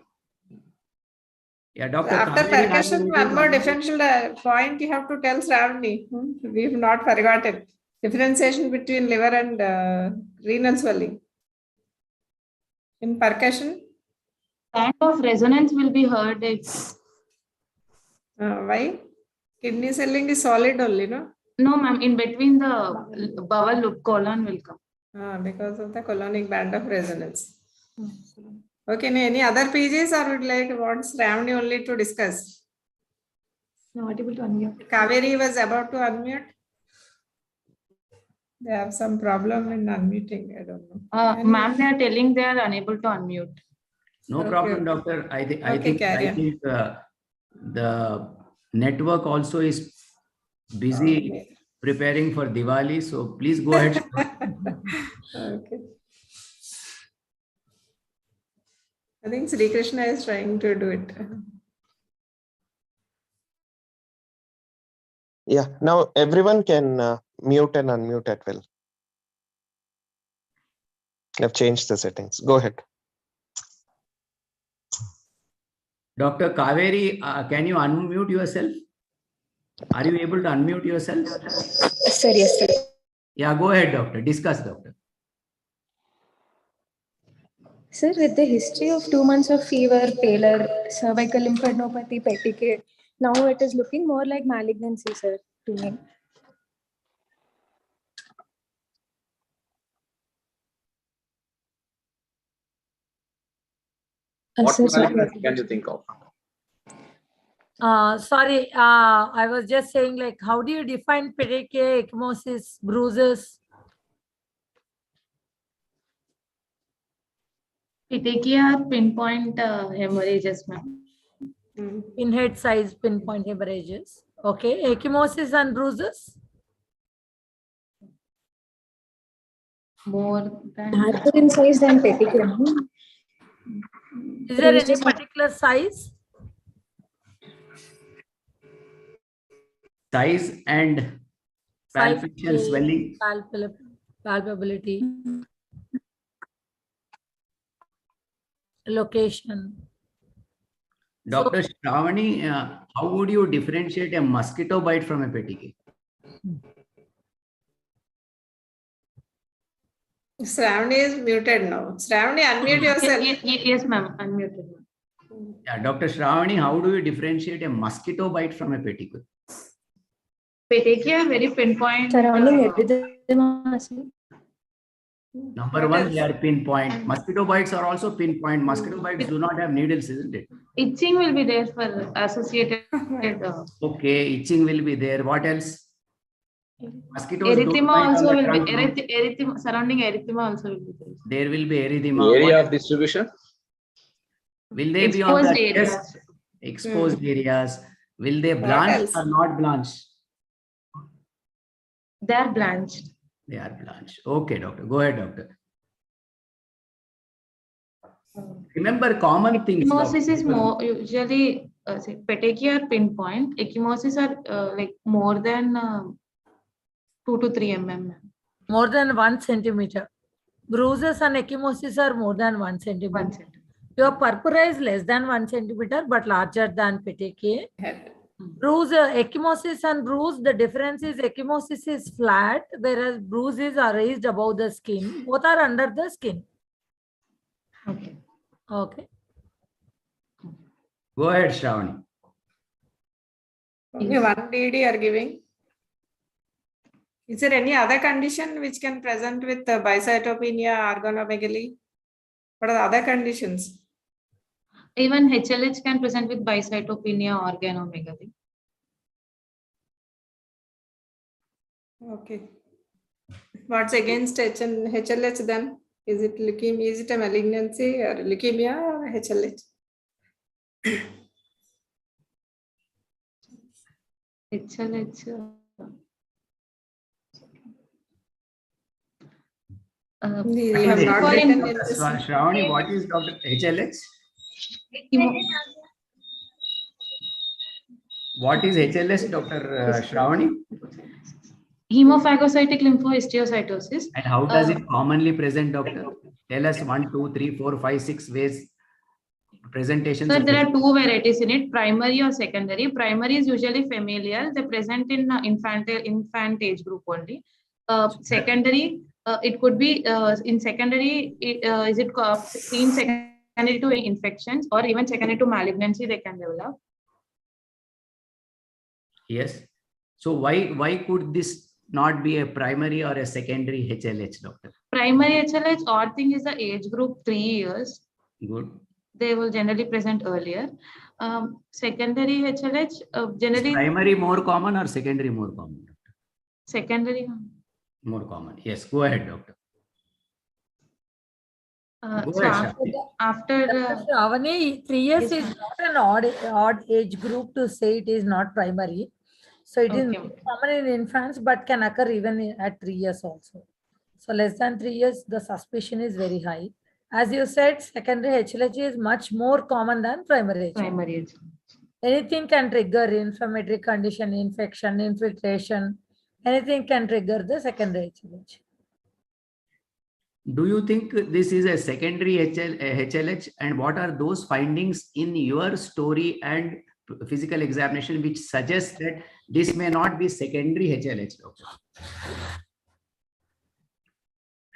Yeah, Dr. After Kaveri, percussion, one more differential point you have to tell Shravani. We've not forgotten. Differentiation between liver and renal swelling. In percussion? Kind of resonance will be heard. It's why? Kidney swelling is solid only, no? No, ma'am. In between the bowel loop, colon will come. Because of the colonic band of resonance. Okay, any other PGs or would like wants Shravani only to discuss? Not able to unmute. Kaveri was about to unmute. They have some problem in unmuting. I don't know. Ma'am, they are telling they are unable to unmute. No problem, doctor. I think the network also is busy preparing for Diwali. So please go ahead. Okay. I think Sri Krishna is trying to do it. Yeah, now everyone can mute and unmute at will. I've changed the settings. Go ahead. Dr. Kaveri, can you unmute yourself? Are you able to unmute yourself? Sir, yes, sir. Yeah, go ahead, doctor. Discuss, doctor. Sir, with the history of 2 months of fever, pallor, cervical lymphadenopathy, petechia, now it is looking more like malignancy, sir, to me. What malignancy can you think of? Sorry, I was just saying, like, how do you define petechia, ecchymosis, bruises? Petechia pinpoint hemorrhages, ma'am. Pinhead size pinpoint hemorrhages. Okay, ecchymosis and bruises? More than Larger in size than petechia. Is there any particular size? Size and palpation, swelling. Palpability. Location. Dr. Shravani, how would you differentiate a mosquito bite from a petechia? Shravani is muted now. Shravani, unmute yourself. Yes, ma'am. Unmuted. Yeah, Dr. Shravani, how do you differentiate a mosquito bite from a petticoat? Petechia very pinpoint. Surrounding erythema. Number one, they are pinpoint. Mosquito bites are also pinpoint. Mosquito bites do not have needles, isn't it? Itching will be there for associated. Okay, itching will be there. What else? Mosquitoes don't Erythema bite on also the will trunk. be erythema, surrounding erythema also will be there. There will be erythema. Area of distribution? Will they be on Exposed the areas. chest? Exposed areas. Will they What blanch else? or not blanch? They are blanched. They are blanch. Okay, doctor. Go ahead, doctor. Remember common things. Ecchymosis is doctor. more usually petechia are pinpoint. Ecchymosis are like more than 2 to 3 mm. More than 1 centimeter. Bruises and ecchymosis are more than 1 centimeter. 1 centimeter. Your purpura is less than 1 centimeter but larger than petechia. Bruise, ecchymosis and bruise, the difference is ecchymosis is flat, whereas bruises are raised above the skin. Both are under the skin. Okay. Okay. Go ahead, Shravani. Only one DD are giving. Is there any other condition which can present with bicytopenia, organomegaly? What are the other conditions? Even HLH can present with bicytopenia or organomegaly. Okay. What's against HLH then? Is it leukemia? Is it a malignancy or leukemia or HLH? HLH. You have not written in this. Shravani, what is Dr. HLH? What is HLH, Dr. Shravani? Hemophagocytic lymphohistiocytosis. And how does it commonly present, doctor? Tell us 1, 2, 3, 4, 5, 6 ways presentations. So there are 2 varieties in it, primary or secondary. Primary is usually familial. They present in infant age group only. Secondary, it could be in secondary. Is it seen secondary to infections or even secondary to malignancy? They can develop. Yes. So why could this not be a primary or a secondary HLH, doctor? Primary HLH, odd thing is the age group 3 years. Good. They will generally present earlier. Secondary HLH, generally. Is primary more common or secondary more common? Secondary. More common. Yes. Go ahead, doctor. So after Shravani, 3 years is not an odd age group to say it is not primary. So it is common in infants, but can occur even at 3 years also. So less than 3 years, the suspicion is very high. As you said, secondary HLH is much more common than primary HLH. Anything can trigger inflammatory condition, infection, infiltration. Anything can trigger the secondary HLH. Do you think this is a secondary HLH, and what are those findings in your story and physical examination which suggests that this may not be secondary HLH, doctor?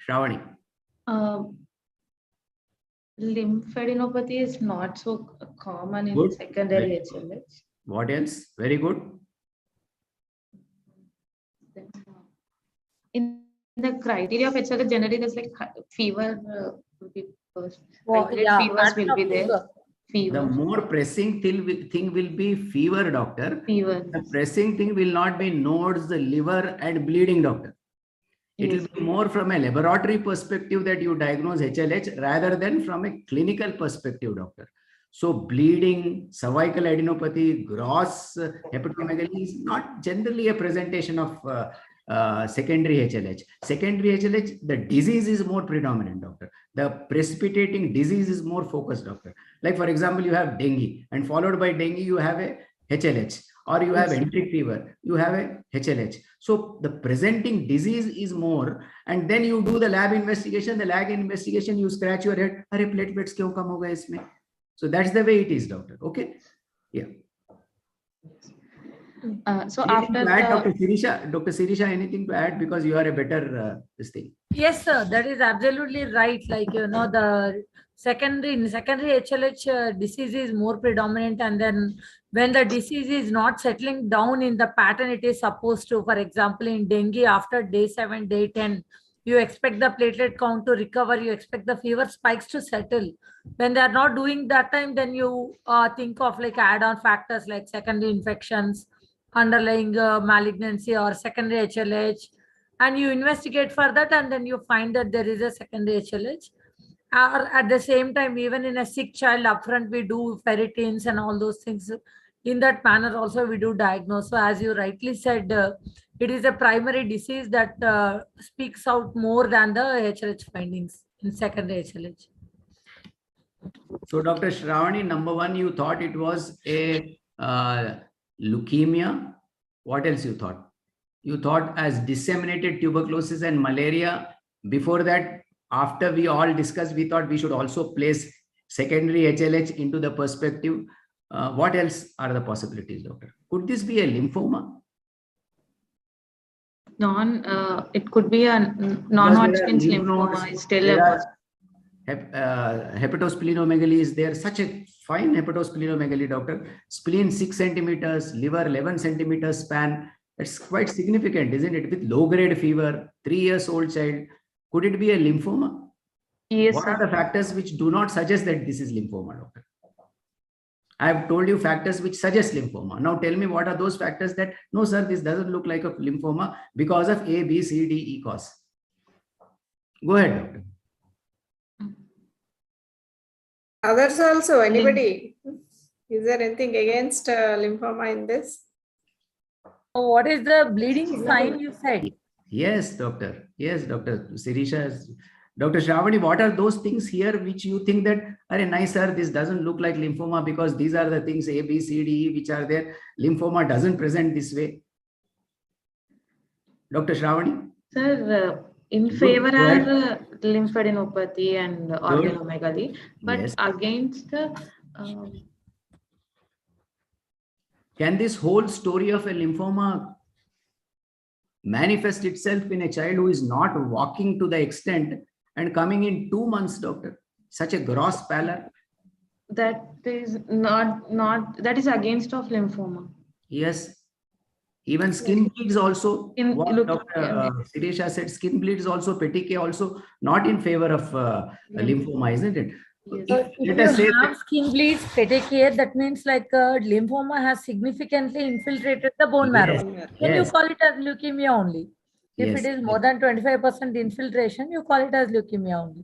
Shravani. Lymphadenopathy is not so common in secondary HLH. What else? Very good. In the criteria of HLH, generally there's like fever will be first. Fevers will be there. Fever. The more pressing thing will be fever, doctor. Fever. The pressing thing will not be nodes, the liver and bleeding, doctor. It will be more from a laboratory perspective that you diagnose HLH rather than from a clinical perspective, doctor. So bleeding, cervical adenopathy, gross hepatomegaly is not generally a presentation of secondary HLH. Secondary HLH, the disease is more predominant, doctor. The precipitating disease is more focused, doctor. Like for example, you have dengue and followed by dengue, you have a HLH, or you have enteric fever, you have a HLH. So the presenting disease is more, and then you do the lab investigation. The lab investigation, you scratch your head, "Arey, platelets kyun kam ho gaye isme?" So that's the way it is, doctor. Okay. Yeah. So Anything after to add, the Dr. Sirisha, anything to add, because you are a better this thing. Yes, sir, that is absolutely right. Like, the secondary HLH disease is more predominant, and then when the disease is not settling down in the pattern it is supposed to, for example, in dengue, after day 7, day 10, you expect the platelet count to recover, you expect the fever spikes to settle. When they are not doing that time, then you think of like add-on factors like secondary infections, underlying malignancy, or secondary HLH, and you investigate for that, and then you find that there is a secondary HLH. Or at the same time, even in a sick child, upfront we do ferritins and all those things. In that manner also we do diagnose. So as you rightly said, it is a primary disease that speaks out more than the HLH findings in secondary HLH. So Dr. Shravani, number one, you thought it was a leukemia. What else you thought? You thought as disseminated tuberculosis and malaria. Before that, after we all discussed, we thought we should also place secondary HLH into the perspective. What else are the possibilities, doctor? Could this be a lymphoma? it could be a non-Hodgkin's lymphoma. It's still hepatosplenomegaly is there, such a fine hepatosplenomegaly, doctor. Spleen 6 centimeters, liver 11 centimeters span. That's quite significant, isn't it? With low-grade fever, 3 years old child. Could it be a lymphoma? Yes, what sir. are the factors which do not suggest that this is lymphoma, doctor? I have told you factors which suggest lymphoma. Now tell me, what are those factors that, no, sir, this doesn't look like a lymphoma because of A, B, C, D, E cause? Go ahead, doctor. Others also, anybody? Is there anything against lymphoma in this? So what is the bleeding sign you said? Yes, doctor. Yes, Dr. Sirisha. Dr. Shravani, what are those things here which you think that, are nice, sir, this doesn't look like lymphoma because these are the things A, B, C, D, E which are there. Lymphoma doesn't present this way. Dr. Shravani? Sir, in favor are lymphadenopathy and organomegaly, but yes, against the can this whole story of a lymphoma manifest itself in a child who is not walking to the extent and coming in 2 months, doctor? Such a gross pallor. that is not that is against of lymphoma. Yes. Even skin bleeds also. What Dr. Sirisha said, skin bleeds also, Petike also, not in favor of lymphoma, isn't it? Yes. So if you have skin bleeds, petecare, that means like lymphoma has significantly infiltrated the bone marrow. Then you call it as leukemia only. If it is more than 25% infiltration, you call it as leukemia only.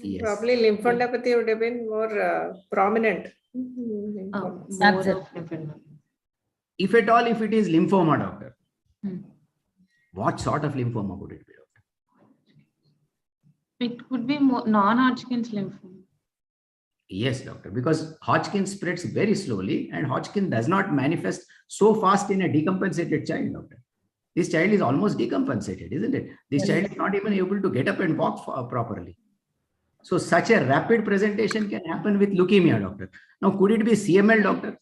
Yes. Probably lymphadenopathy would have been more prominent. If at all, if it is lymphoma, doctor, what sort of lymphoma would it be, doctor? It could be non-Hodgkin's lymphoma. Yes, doctor, because Hodgkin spreads very slowly and Hodgkin does not manifest so fast in a decompensated child, doctor. This child is almost decompensated, isn't it? This child is not even able to get up and walk properly. So such a rapid presentation can happen with leukemia, doctor. Now, could it be CML, doctor?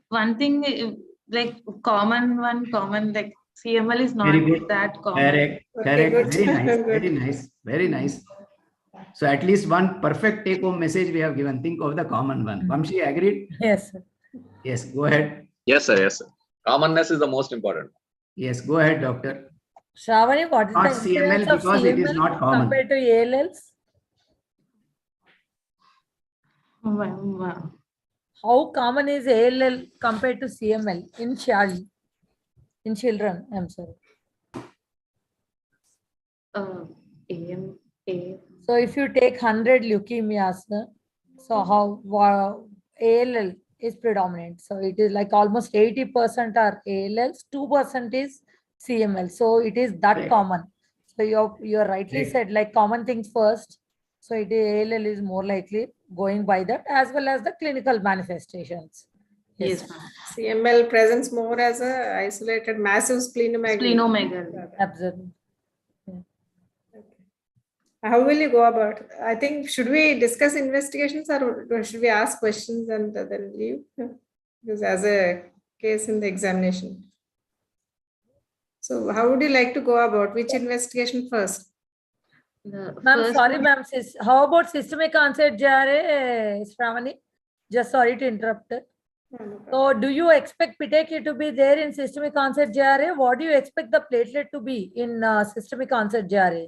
One thing, like common like CML is not that common. Correct, correct. Very nice, very nice, very nice. So at least one perfect take-home message we have given. Think of the common one. Vamshi, agreed? Yes, sir. Yes, go ahead. Yes, sir. Yes, sir. Commonness is the most important. Yes, go ahead, doctor. Shravani, what is Not the CML incidence of because it is CML not common. compared to ALLs? Wow. How common is ALL compared to CML in children? I'm sorry. So if you take 100 leukemias, so how ALL is predominant. So it is like almost 80% are ALLs, 2% is CML. So it is that common. So you rightly said like common things first. So it is ALL is more likely going by that, as well as the clinical manifestations. Yes. CML presents more as a isolated massive splenomegaly. Absolutely. How will you go about? I think, should we discuss investigations or should we ask questions and then leave? Because as a case in the examination. So how would you like to go about? Which investigation first? Ma'am, sorry, ma'am. How about systemic onset JRA, Shravani? Just sorry to interrupt. So do you expect PTK to be there in systemic onset JRA? What do you expect the platelet to be in systemic onset JRA?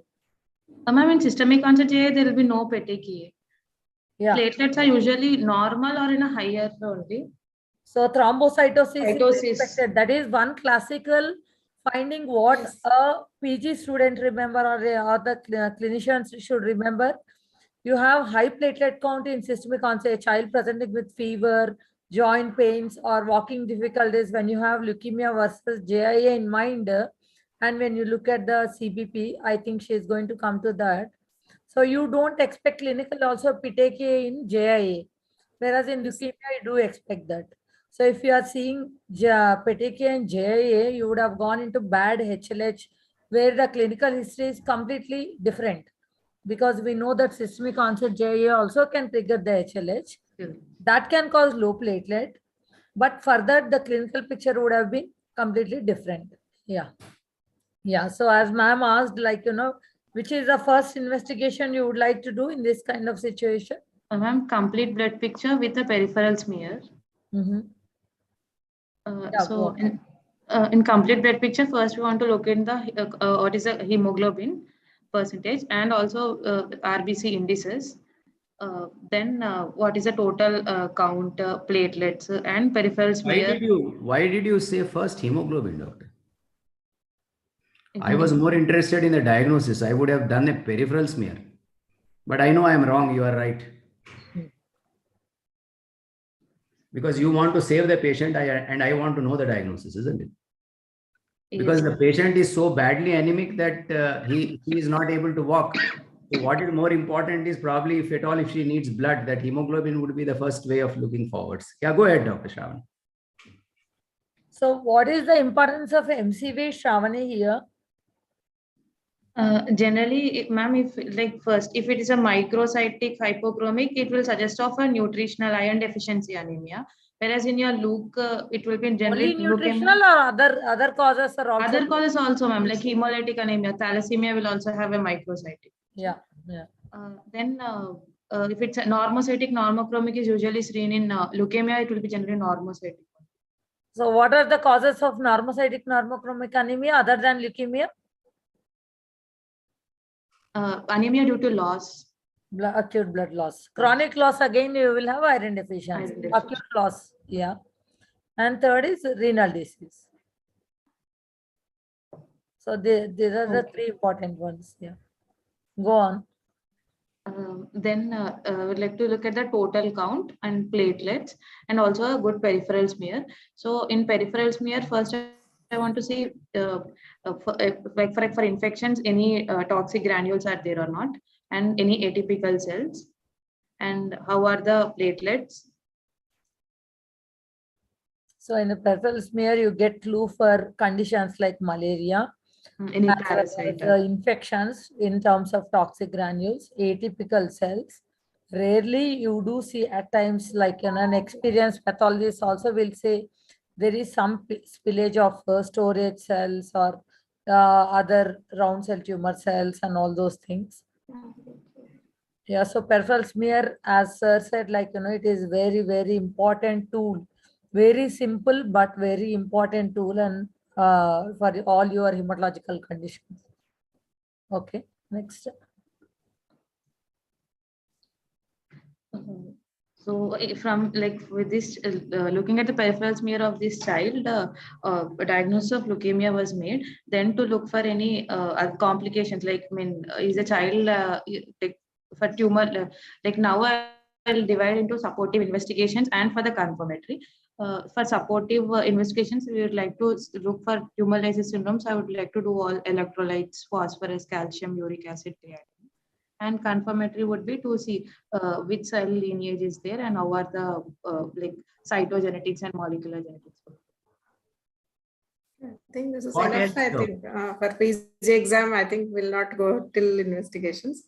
Ma'am, in systemic onset JRA, there will be no PTK. Yeah. Platelets are usually normal or in a higher only. So thrombocytosis is Cytosis. expected. That is one classical finding what Yes. a PG student remember or the clinicians should remember. You have high platelet count in systemic onset, a child presenting with fever, joint pains, or walking difficulties. When you have leukemia versus JIA in mind, and when you look at the CBP, I think she is going to come to that. So you don't expect clinical also PTK in JIA, whereas in leukemia you do expect that. So if you are seeing PTK and JIA, you would have gone into bad HLH, where the clinical history is completely different. Because we know that systemic onset JIA also can trigger the HLH. That can cause low platelet. But further, the clinical picture would have been completely different. Yeah. Yeah. So as ma'am asked, like, which is the first investigation you would like to do in this kind of situation? Ma'am, complete blood picture with a peripheral smear. Mm-hmm. So in complete blood picture, first we want to look in the what is the hemoglobin percentage and also RBC indices. Then what is the total count, platelets and peripheral smear. Why did you say first hemoglobin, doctor? I was more interested in the diagnosis. I would have done a peripheral smear. But I know I am wrong. You are right. Because you want to save the patient and I want to know the diagnosis, isn't it? Because the patient is so badly anemic that he is not able to walk. So what is more important is probably, if at all, if she needs blood, that hemoglobin would be the first way of looking forwards. Yeah, go ahead, Dr. Shravani. So what is the importance of MCV, Shravani, here? Generally, ma'am, if like first, if it is a microcytic hypochromic, it will suggest of a nutritional iron deficiency anemia. Whereas in your Luke, it will be generally only nutritional or other causes are also other causes also, ma'am, like hemolytic anemia, thalassemia will also have a microcytic. Yeah, yeah. Then if it's a normocytic, normochromic is usually seen in leukemia, it will be generally normocytic. So what are the causes of normocytic normochromic anemia other than leukemia? Anemia due to loss. Acute blood loss. Chronic loss, again, you will have iron deficiency. Acute loss, yeah. And third is renal disease. So these are the three important ones. Yeah. Go on. Then I would like to look at the total count and platelets and also a good peripheral smear. So in peripheral smear, first I want to see for infections, any toxic granules are there or not, and any atypical cells, and how are the platelets. So in the peripheral smear, you get clue for conditions like malaria, any parasite, infections in terms of toxic granules, atypical cells. Rarely you do see at times, like an experienced pathologist also will say there is some spillage of storage cells or other round cell tumor cells and all those things. Yeah, so peripheral smear, as sir said, like, it is very, very important tool. Very simple, but very important tool and for all your hematological conditions. Okay, next. So from like with this, looking at the peripheral smear of this child, a diagnosis of leukemia was made. Then to look for any complications, like is a child like for tumor, like now I'll divide into supportive investigations and for the confirmatory. For supportive investigations, we would like to look for tumor lysis syndromes. I would like to do all electrolytes, phosphorus, calcium, uric acid, creatinine. And confirmatory would be to see which cell lineage is there and how are the like cytogenetics and molecular genetics. I think this is enough. I think for PG exam, I think we'll not go till investigations.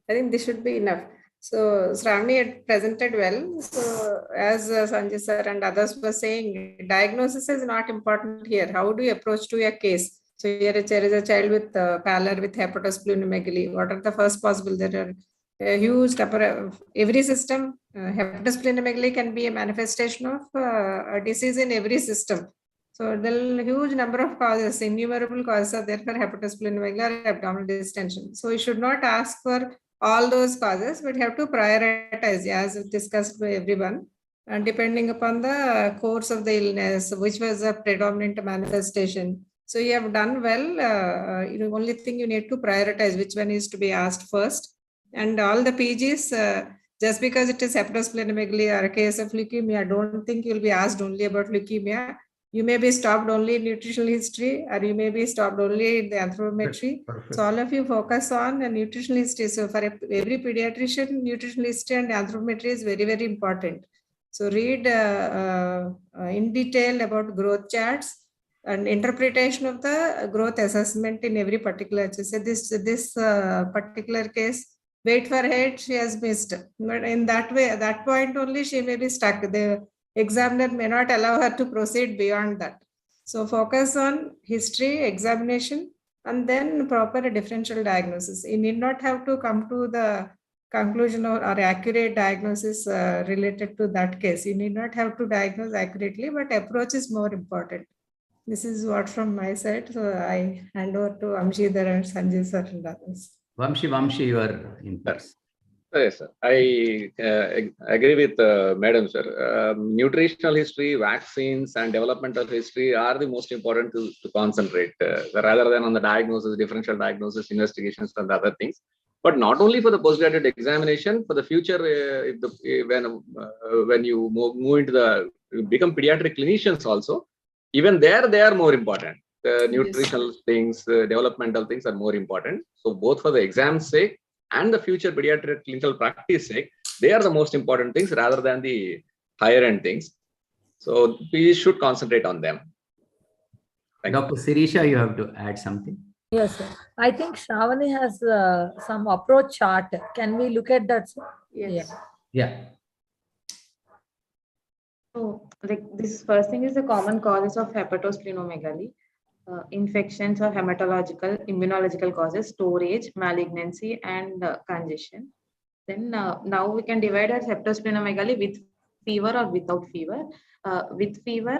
I think this should be enough. So Shravani had presented well. So as Sanjay sir and others were saying, diagnosis is not important here. How do you approach to a case? So here there is a child with pallor with hepatosplenomegaly. What are the first possible? There are a huge number of every system. Hepatosplenomegaly can be a manifestation of a disease in every system. So there are a huge number of causes, innumerable causes are there for hepatosplenomegaly or abdominal distension. So you should not ask for all those causes, but you have to prioritize as discussed by everyone. And depending upon the course of the illness, which was a predominant manifestation. So you have done well. The only thing you need to prioritize which one is to be asked first. And all the PGs, just because it is hepatosplenomegaly or a case of leukemia, I don't think you'll be asked only about leukemia. You may be stopped only in nutritional history, or you may be stopped only in the anthropometry. Perfect. So all of you focus on the nutritional history. So for every pediatrician, nutritional history and anthropometry is very, very important. So read in detail about growth charts and interpretation of the growth assessment in every particular. So this particular case, weight for height, she has missed. But in that way, at that point only, she may be stuck. The examiner may not allow her to proceed beyond that. So focus on history, examination, and then proper differential diagnosis. You need not have to come to the conclusion or accurate diagnosis related to that case. You need not have to diagnose accurately, but approach is more important. This is what from my side. So I hand over to Amshidhar and Sanjay sir and others. Vamshi, you are in place. Yes, sir. I agree with Madam, sir. Nutritional history, vaccines, and developmental history are the most important to concentrate rather than on the diagnosis, differential diagnosis, investigations, and other things. But not only for the postgraduate examination, for the future, when you move into become pediatric clinicians also, even there they are more important. The nutritional things, developmental things are more important. So both for the exam's sake and the future pediatric clinical practice sake, they are the most important things rather than the higher end things. So we should concentrate on them. Dr. Sirisha, you have to add something. Yes, sir. I think Shravani has some approach chart. Can we look at that, sir? Yes. Yeah. So, like this first thing is the common causes of hepatosplenomegaly. Infections or hematological, immunological causes, storage, malignancy, and congestion. Then now we can divide as hepatosplenomegaly with fever or without fever. With fever,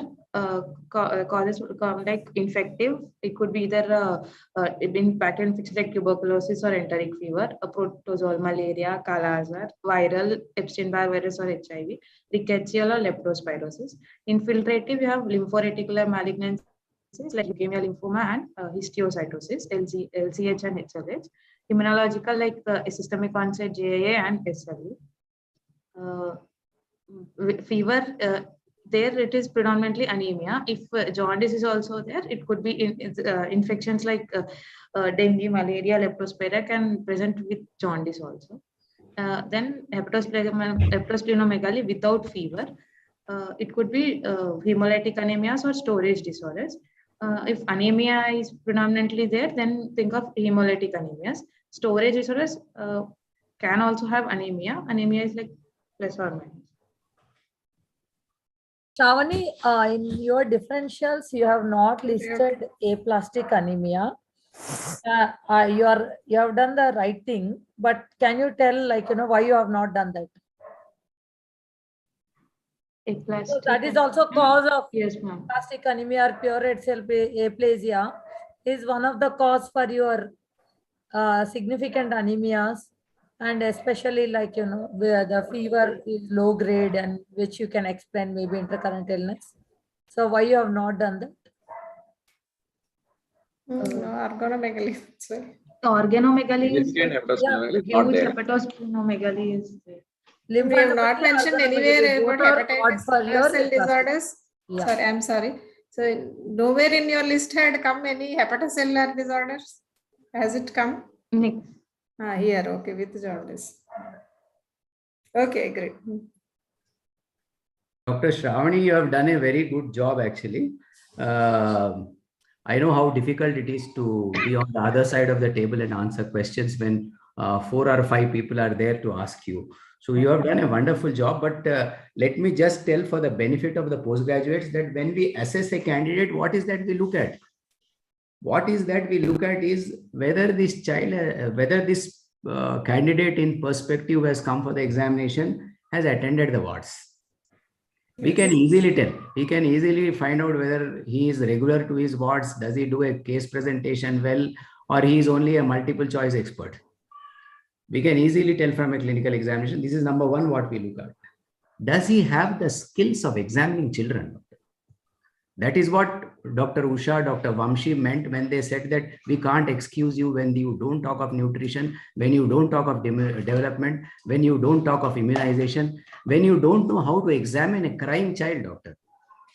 causes like infective. It could be either in pattern infections like tuberculosis or enteric fever, a protozoal malaria, Kala-Azar, viral Epstein-Barr virus or HIV, rickettsial or leptospirosis. Infiltrative, you have lymphoreticular malignancy like leukemia, lymphoma, and histiocytosis, LCH and HLH. Immunological like systemic onset JAA and SLE. Fever, there it is predominantly anemia. If jaundice is also there, it could be infections like dengue, malaria, leptospira can present with jaundice also. Then hepatosplenomegaly without fever. It could be hemolytic anemias or storage disorders. If anemia is predominantly there, then think of hemolytic anemias. Storage disorders can also have anemia. Anemia is like plus or minus. Shravani, in your differentials, you have not listed aplastic anemia. You have done the right thing, but can you tell why you have not done that? So that is also cause of aplastic anemia or pure red cell aplasia is one of the cause for your significant anemias, and especially where the fever is low grade and which you can explain maybe intercurrent illness. So why you have not done that? No, organomegaly. Organomegaly is huge hepatosplenomegaly is there. We have not mentioned anywhere about hepatitis cell disorders. Yeah. Sorry, I'm sorry. So nowhere in your list had come any hepatocellular disorders. Has it come? Here, okay, with jaundice. Okay, great. Dr. Shravani, you have done a very good job actually. I know how difficult it is to be on the other side of the table and answer questions when 4 or 5 people are there to ask you. So you have done a wonderful job, but let me just tell for the benefit of the postgraduates that when we assess a candidate, what is that we look at? What is that we look at is whether this child, whether this candidate in perspective has come for the examination, has attended the wards. We can easily tell. We can easily find out whether he is regular to his wards, does he do a case presentation well, or he is only a multiple choice expert. We can easily tell from a clinical examination. This is number one, what we look at. Does he have the skills of examining children? That is what Dr. Usha, Dr. Vamshi meant when they said that we can't excuse you when you don't talk of nutrition, when you don't talk of development, when you don't talk of immunization, when you don't know how to examine a crying child, doctor.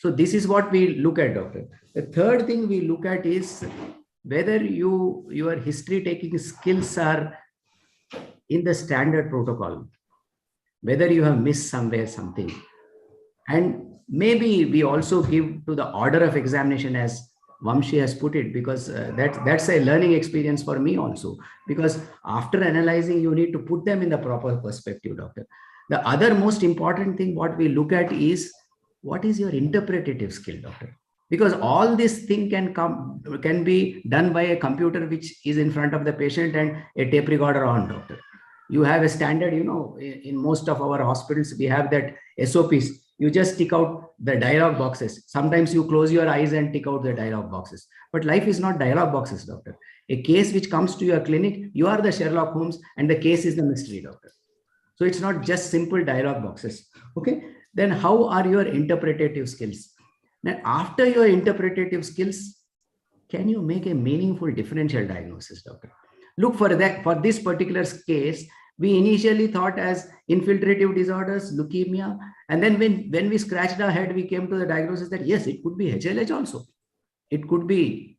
So this is what we look at, doctor. The third thing we look at is whether your history taking skills are in the standard protocol, whether you have missed somewhere something. And maybe we also give to the order of examination, as Vamshi has put it, because that's a learning experience for me also. Because after analyzing, you need to put them in the proper perspective, doctor. The other most important thing what we look at is what is your interpretative skill, doctor? Because all this thing can be done by a computer which is in front of the patient and a tape recorder on, doctor. You have a standard, in most of our hospitals, we have that SOPs. You just tick out the dialog boxes. Sometimes you close your eyes and tick out the dialog boxes. But life is not dialog boxes, doctor. A case which comes to your clinic, you are the Sherlock Holmes and the case is the mystery, doctor. So it's not just simple dialog boxes. Okay. Then how are your interpretative skills? Now, after your interpretative skills, can you make a meaningful differential diagnosis, doctor? Look for that. For this particular case, we initially thought as infiltrative disorders, leukemia. And then when we scratched our head, we came to the diagnosis that yes, it could be HLH also. It could be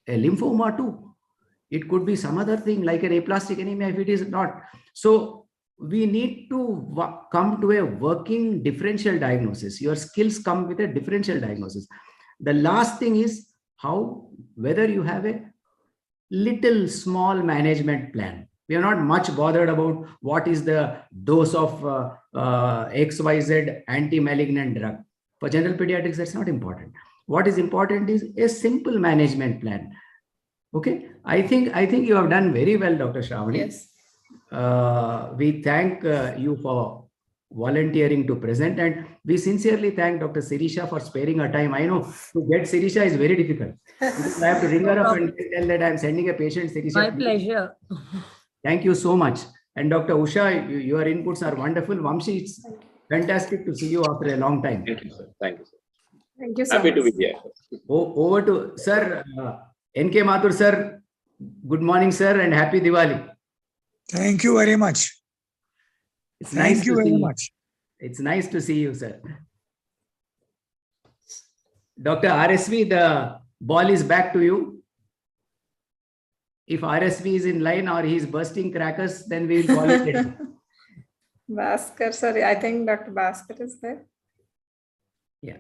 a lymphoma too. It could be some other thing like an aplastic anemia if it is not. So we need to come to a working differential diagnosis. Your skills come with a differential diagnosis. The last thing is whether you have a little small management plan. We are not much bothered about what is the dose of XYZ anti-malignant drug. For general pediatrics, that's not important. What is important is a simple management plan. Okay, I think you have done very well, Dr. Shravani. Yes. We thank you for volunteering to present, and we sincerely thank Dr. Sirisha for sparing her time. I know to get Sirisha is very difficult. Because I have to ring her up and tell that I'm sending a patient, Sirisha. My pleasure. Thank you so much. And Dr. Usha, your inputs are wonderful. Vamshi, it's fantastic to see you after a long time. Thank you, sir. Thank you, sir. Thank you so Happy much. to be here. Over to Sir NK Mathur, sir. Good morning, sir, and happy Diwali. Thank you very much. It's nice Thank you to see very you. much. It's nice to see you, sir. Dr. RSV, the ball is back to you. If RSV is in line or he's bursting crackers, then we will call it later. Bhaskar, sorry, I think Dr. Bhaskar is there. Yeah.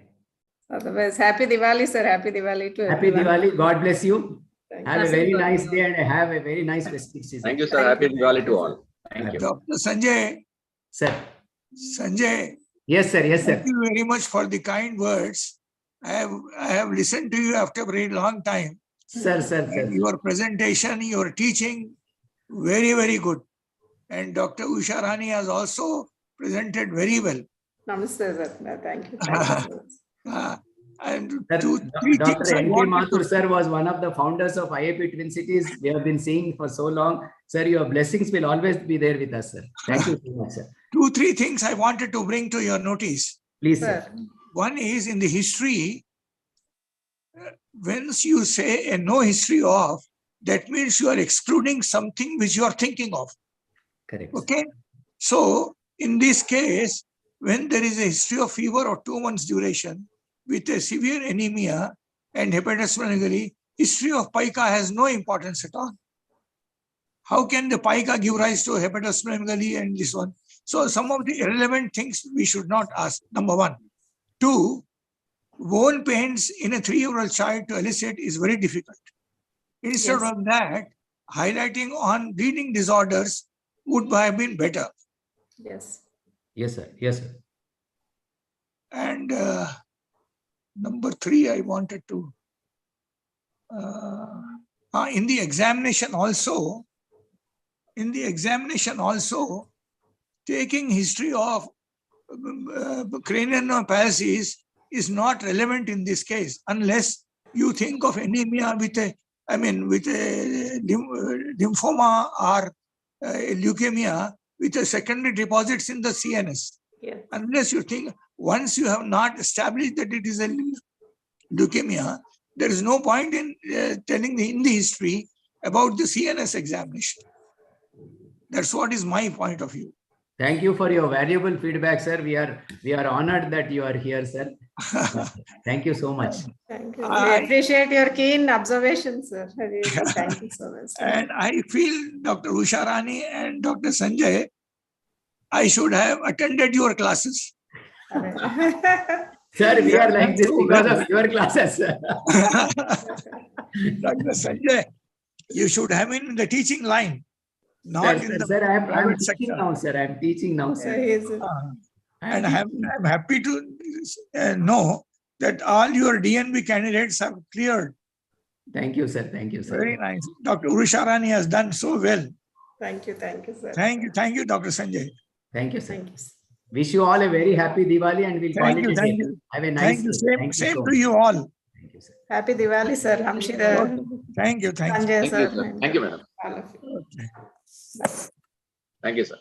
Otherwise, happy Diwali, sir. Happy Diwali to Happy everyone. Diwali. God bless you. Thank Have a Happy very Diwali. nice day and have a very nice festive season. Thank you, sir. Happy Diwali to all. Thank you. Dr. Sanjay, Sir. Yes, sir. Yes, sir. thank you very much for the kind words. I have listened to you after a very long time. Sir. And your presentation, your teaching, very, very good. And Dr. Usha Rani has also presented very well. Namaste, sir. Thank you. Thank you so much. And Sir, three things Dr. I NK wanted Mathur, sir, was one of the founders of IAP Twin Cities. We have been seeing for so long. Sir, your blessings will always be there with us, sir. Thank you so much, sir. 2-3 things I wanted to bring to your notice. Please, sir. Sir. One is in the history, once you say a no history of, that means you are excluding something which you are thinking of. Correct. Okay. So in this case, when there is a history of fever of 2 months duration with a severe anemia and hepatosplenomegaly, history of pica has no importance at all. How can the pica give rise to hepatosplenomegaly and this one? So some of the irrelevant things we should not ask, number one. 2, bone pains in a 3-year-old child to elicit is very difficult. Instead Yes. of that, highlighting on reading disorders would have been better. Yes. Yes, sir. Yes, sir. And number 3, I wanted to, in the examination also, taking history of cranial paralysis is not relevant in this case unless you think of anemia with a lymphoma or leukemia with a secondary deposits in the CNS. Yes. Unless you think, once you have not established that it is a leukemia, there is no point in telling in the history about the CNS examination. That's what is my point of view. Thank you for your valuable feedback, sir. We are honored that you are here, sir. Thank you so much. Thank you. We appreciate your keen observations, sir. Really, thank you so much. And I feel, Dr. Usha Rani and Dr. Sanjay, I should have attended your classes. Sir, we are like this because of your classes. Dr. Sanjay, you should have been in the teaching line, not in the private sector. Now, sir. I am teaching now, sir. And I'm happy to know that all your DNB candidates have cleared. Thank you, sir. Thank you, sir. Very nice. Dr. Usha Rani has done so well. Thank you, sir. Thank you, Dr. Sanjay. Thank you, sir. Wish you all a very happy Diwali, and we'll call it a day. Have a nice day. Same to you all. Thank you, sir. Happy Diwali, sir. Hamshida. Thank you. Sanjay, sir. Thank you, madam. All of you. Thank you, sir.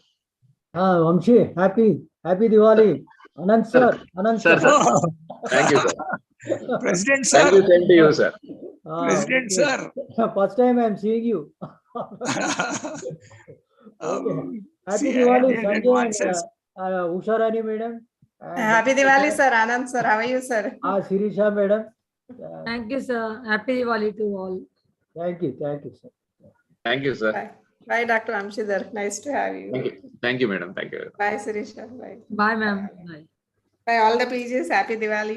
Vamshi, happy Diwali. Anand sir. Oh, Thank you, sir. President sir. Thank you, same to you, sir. President sir. First time I'm seeing you. Happy See, Diwali, I had Sanjay and Usha Rani madam. Happy Diwali, sir. Anand, sir. How are you, sir? Sirisha madam. Thank you, sir. Happy Diwali to all. Thank you, sir. Thank you, sir. Bye. Bye, Dr. Amshidhar. Nice to have you. Thank you. Thank you, madam. Thank you. Bye, Sirisha. Bye. Bye, ma'am. Bye. Bye, all the PGs. Happy Diwali.